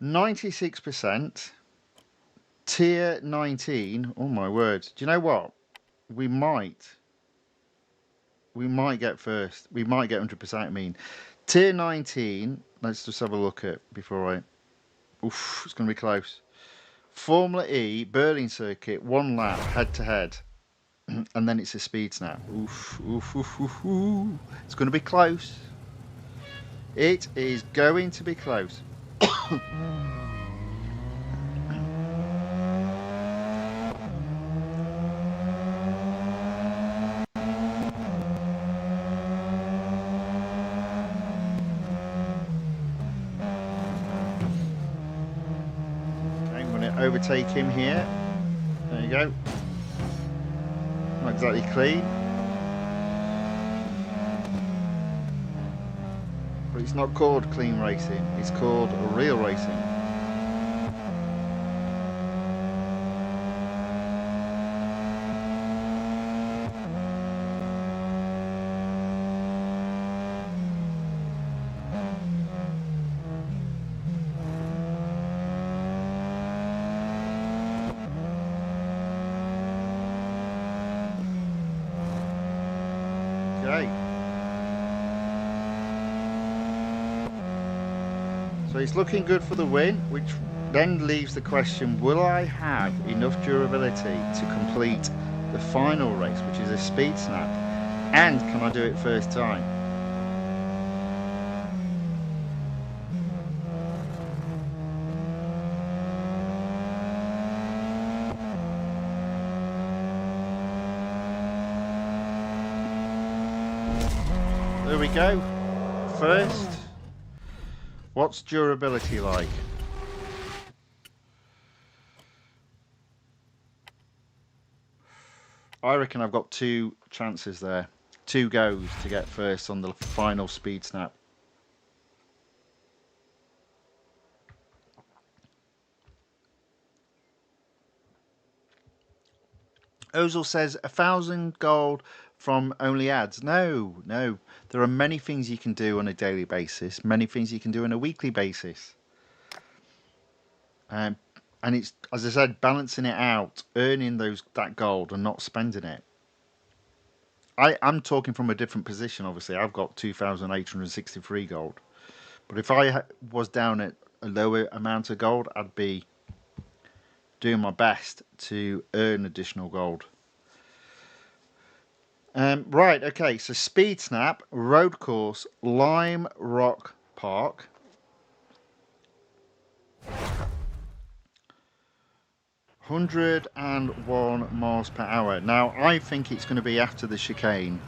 %, tier 19. Oh my word! Do you know what? We might get first. We might get 100%. I mean, tier 19. Let's just have a look at before I. Oof, it's going to be close. Formula E Berlin circuit, 1 lap head to head, and then it's a speed snap. Oof, oof, oof, oof, oof. It's going to be close. It is going to be close. Overtake him here. There you go. Not exactly clean, but it's not called clean racing, it's called real racing. So it's looking good for the win, which then leaves the question, will I have enough durability to complete the final race, which is a speed snap, and can I do it first time? There we go. First, what's durability like? I reckon I've got 2 chances there. 2 goes to get first on the final speed snap. Ozil says 1,000 gold from only ads. No, no. There are many things you can do on a daily basis, many things you can do on a weekly basis. And it's, as I said, balancing it out, earning that gold and not spending it. I'm talking from a different position, obviously. I've got 2,863 gold. But if I was down at a lower amount of gold, I'd be doing my best to earn additional gold. Right, okay, so Speed Snap, Road Course, Lime Rock Park. 101 miles per hour. Now, I think it's going to be after the chicane.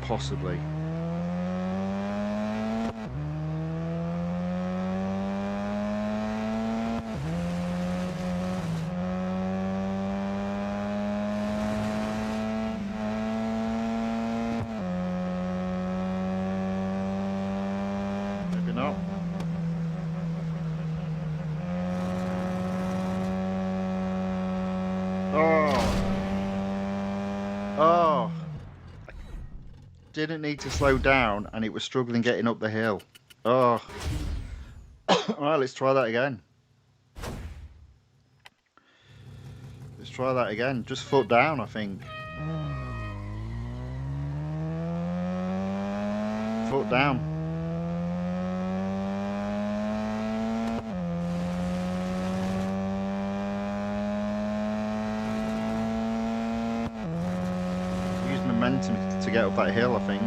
Possibly. Maybe not. Oh, didn't need to slow down and it was struggling getting up the hill. Oh. Alright, let's try that again. Let's try that again. Just foot down, I think. Foot down. Use momentum to get up that hill, I think.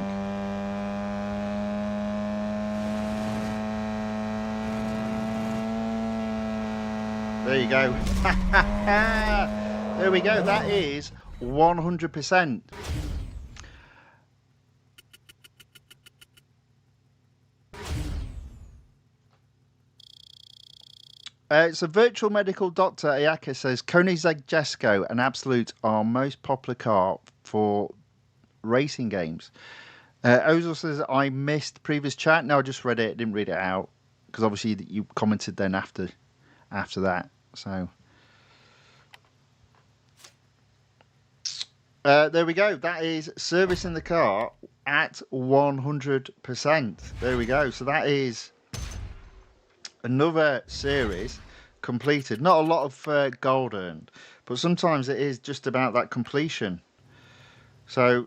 There you go. There we go. That is 100%. It's a virtual medical doctor. Ayaka says Koenigsegg Jesko, an absolute, our most popular car for racing games. Ozil says I missed the previous chat. No, I just read it. Didn't read it out because obviously you commented then after that. So there we go. That is servicing the car at 100%. There we go. So that is another series completed. Not a lot of gold earned, but sometimes it is just about that completion. So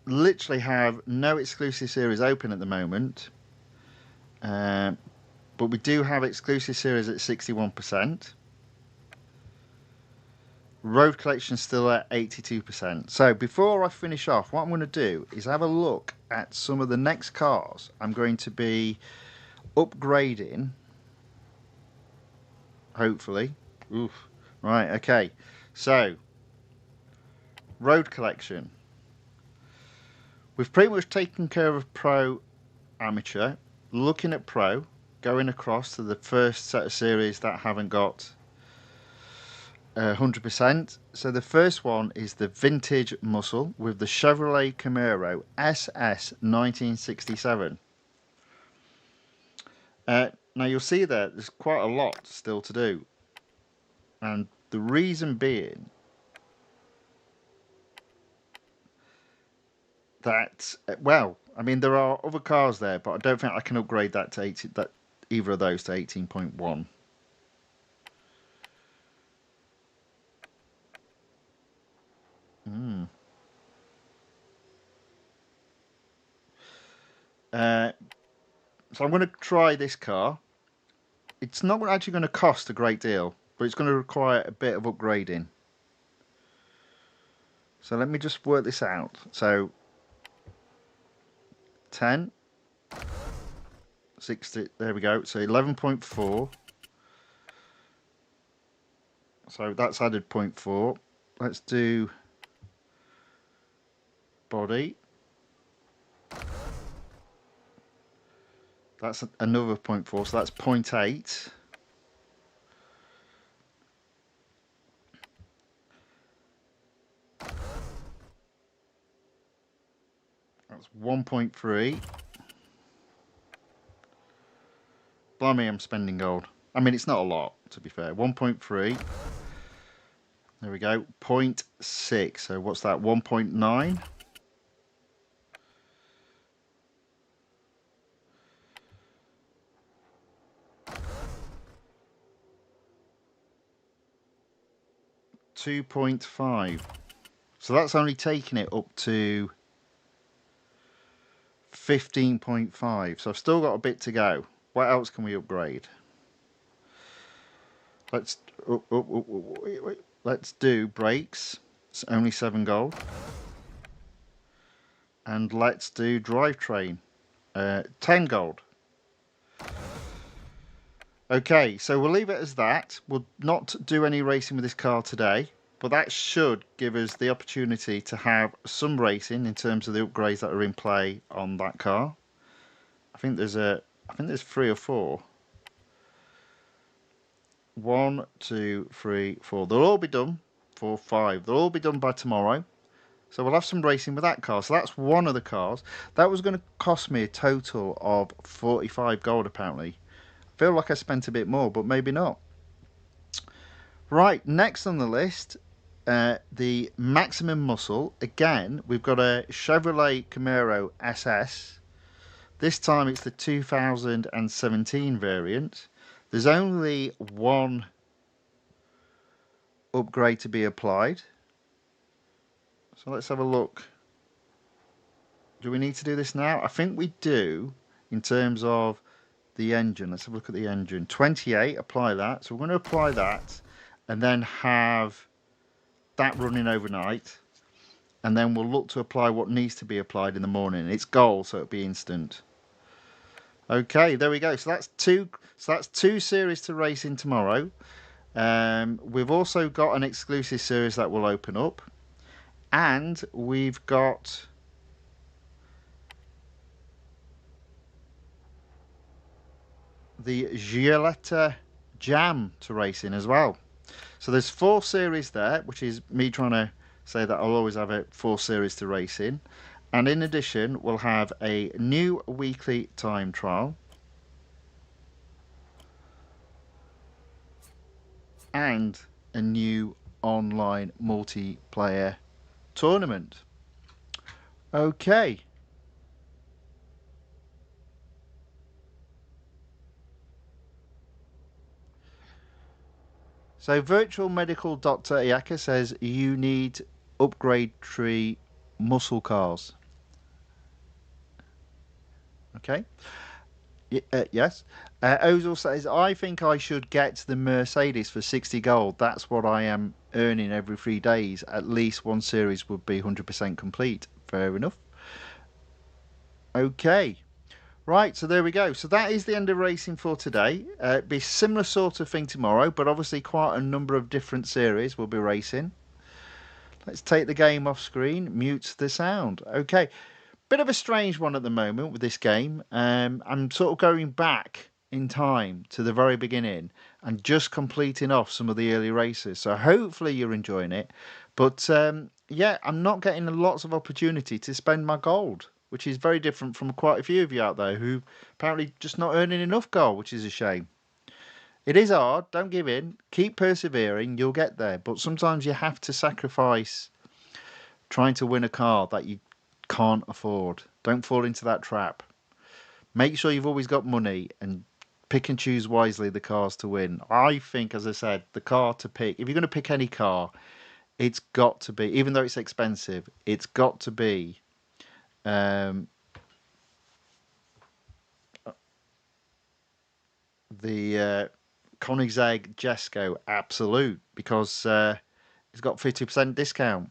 literally have no exclusive series open at the moment, but we do have exclusive series at 61%. Road collection still at 82%. So before I finish off, what I'm going to do is have a look at some of the next cars I'm going to be upgrading, hopefully. Oof. Right, okay. So, road collection. We've pretty much taken care of pro, amateur. Looking at pro, going across to the first set of series that haven't got 100%. So the first one is the vintage muscle with the Chevrolet Camaro SS 1967. Now you'll see there's quite a lot still to do, and the reason being that, well, I mean there are other cars there, but I don't think I can upgrade that to either of those to 18.1. So I'm going to try this car. It's not actually going to cost a great deal, but it's going to require a bit of upgrading. So let me just work this out. So 10, 60, there we go. So 11.4. So that's added 0.4. Let's do body. That's another 0.4, so that's 0.8. That's 1.3. Blimey, I'm spending gold. I mean, it's not a lot, to be fair. 1.3. There we go. 0.6. So what's that? 1.9. $2.5. So that's only taking it up to 15.5. So I've still got a bit to go. What else can we upgrade? Let's wait. Let's do brakes. It's only 7 gold. And let's do drivetrain. 10 gold. Okay, so we'll leave it as that. We'll not do any racing with this car today, but that should give us the opportunity to have some racing in terms of the upgrades that are in play on that car. I think there's 3 or 4. 1, 2, 3, 4. They'll all be done. 4, 5. They'll all be done by tomorrow. So we'll have some racing with that car. So that's one of the cars. That was going to cost me a total of 45 gold apparently. I feel like I spent a bit more, but maybe not. Right, next on the list, the maximum muscle. Again, we've got a Chevrolet Camaro SS. This time it's the 2017 variant. There's only one upgrade to be applied. So let's have a look. Do we need to do this now? I think we do in terms of the engine. Let's have a look at the engine. 28, apply that. So we're going to apply that and then have that running overnight. And then we'll look to apply what needs to be applied in the morning. It's gold, so it'll be instant. Okay, there we go. So that's two series to race in tomorrow. We've also got an exclusive series that will open up. And we've got the Giulietta Jam to race in as well. So there's 4 series there, which is me trying to say that I'll always have 4 series to race in. And in addition, we'll have a new weekly time trial. And a new online multiplayer tournament. Okay. So virtual medical Dr. Iaka says you need upgrade tree muscle cars. Okay. Yes. Ozil says, I think I should get the Mercedes for 60 gold. That's what I am earning every 3 days. At least one series would be 100% complete. Fair enough. Okay. Right, so there we go. So that is the end of racing for today. Be a similar sort of thing tomorrow, but obviously quite a number of different series will be racing. Let's take the game off screen, mute the sound. Okay. Bit of a strange one at the moment with this game. I'm sort of going back in time to the very beginning and just completing off some of the early races. So hopefully you're enjoying it. But yeah, I'm not getting lots of opportunity to spend my gold, which is very different from quite a few of you out there who apparently just not earning enough gold, which is a shame. It is hard. Don't give in. Keep persevering. You'll get there. But sometimes you have to sacrifice trying to win a car that you can't afford. Don't fall into that trap. Make sure you've always got money and pick and choose wisely the cars to win. I think, as I said, the car to pick, if you're going to pick any car, it's got to be, even though it's expensive, it's got to be the Koenigsegg Jesko Absolute, because it's got 50% discount,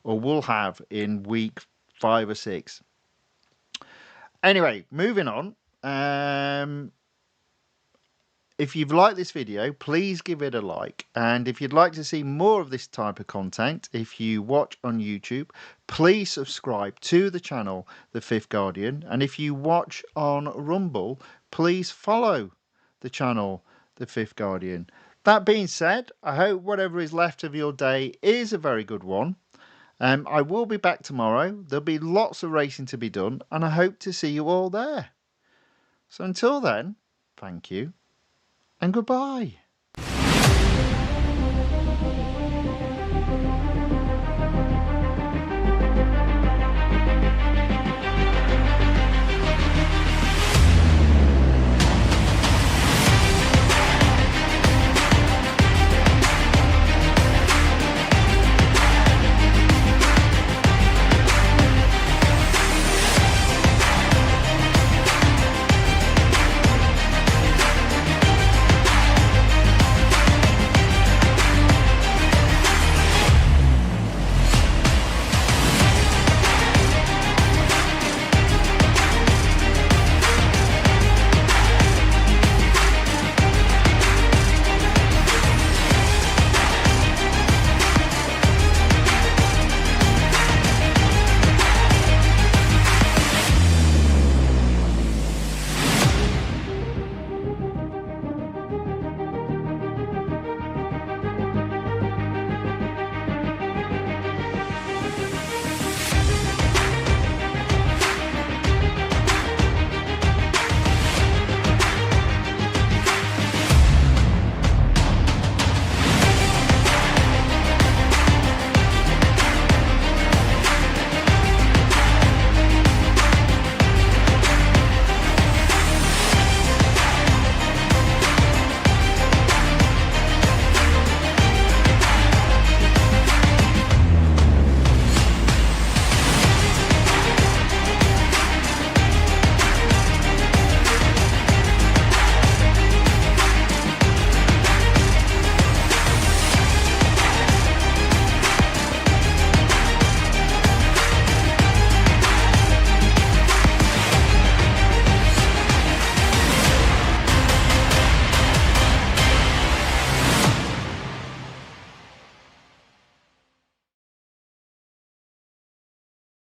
or will have in week 5 or 6. Anyway, moving on. If you've liked this video, please give it a like. And if you'd like to see more of this type of content, if you watch on YouTube, please subscribe to the channel, The Fifth Guardian. And if you watch on Rumble, please follow the channel, The Fifth Guardian. That being said, I hope whatever is left of your day is a very good one. I will be back tomorrow. There'll be lots of racing to be done, and I hope to see you all there. So until then, thank you and goodbye.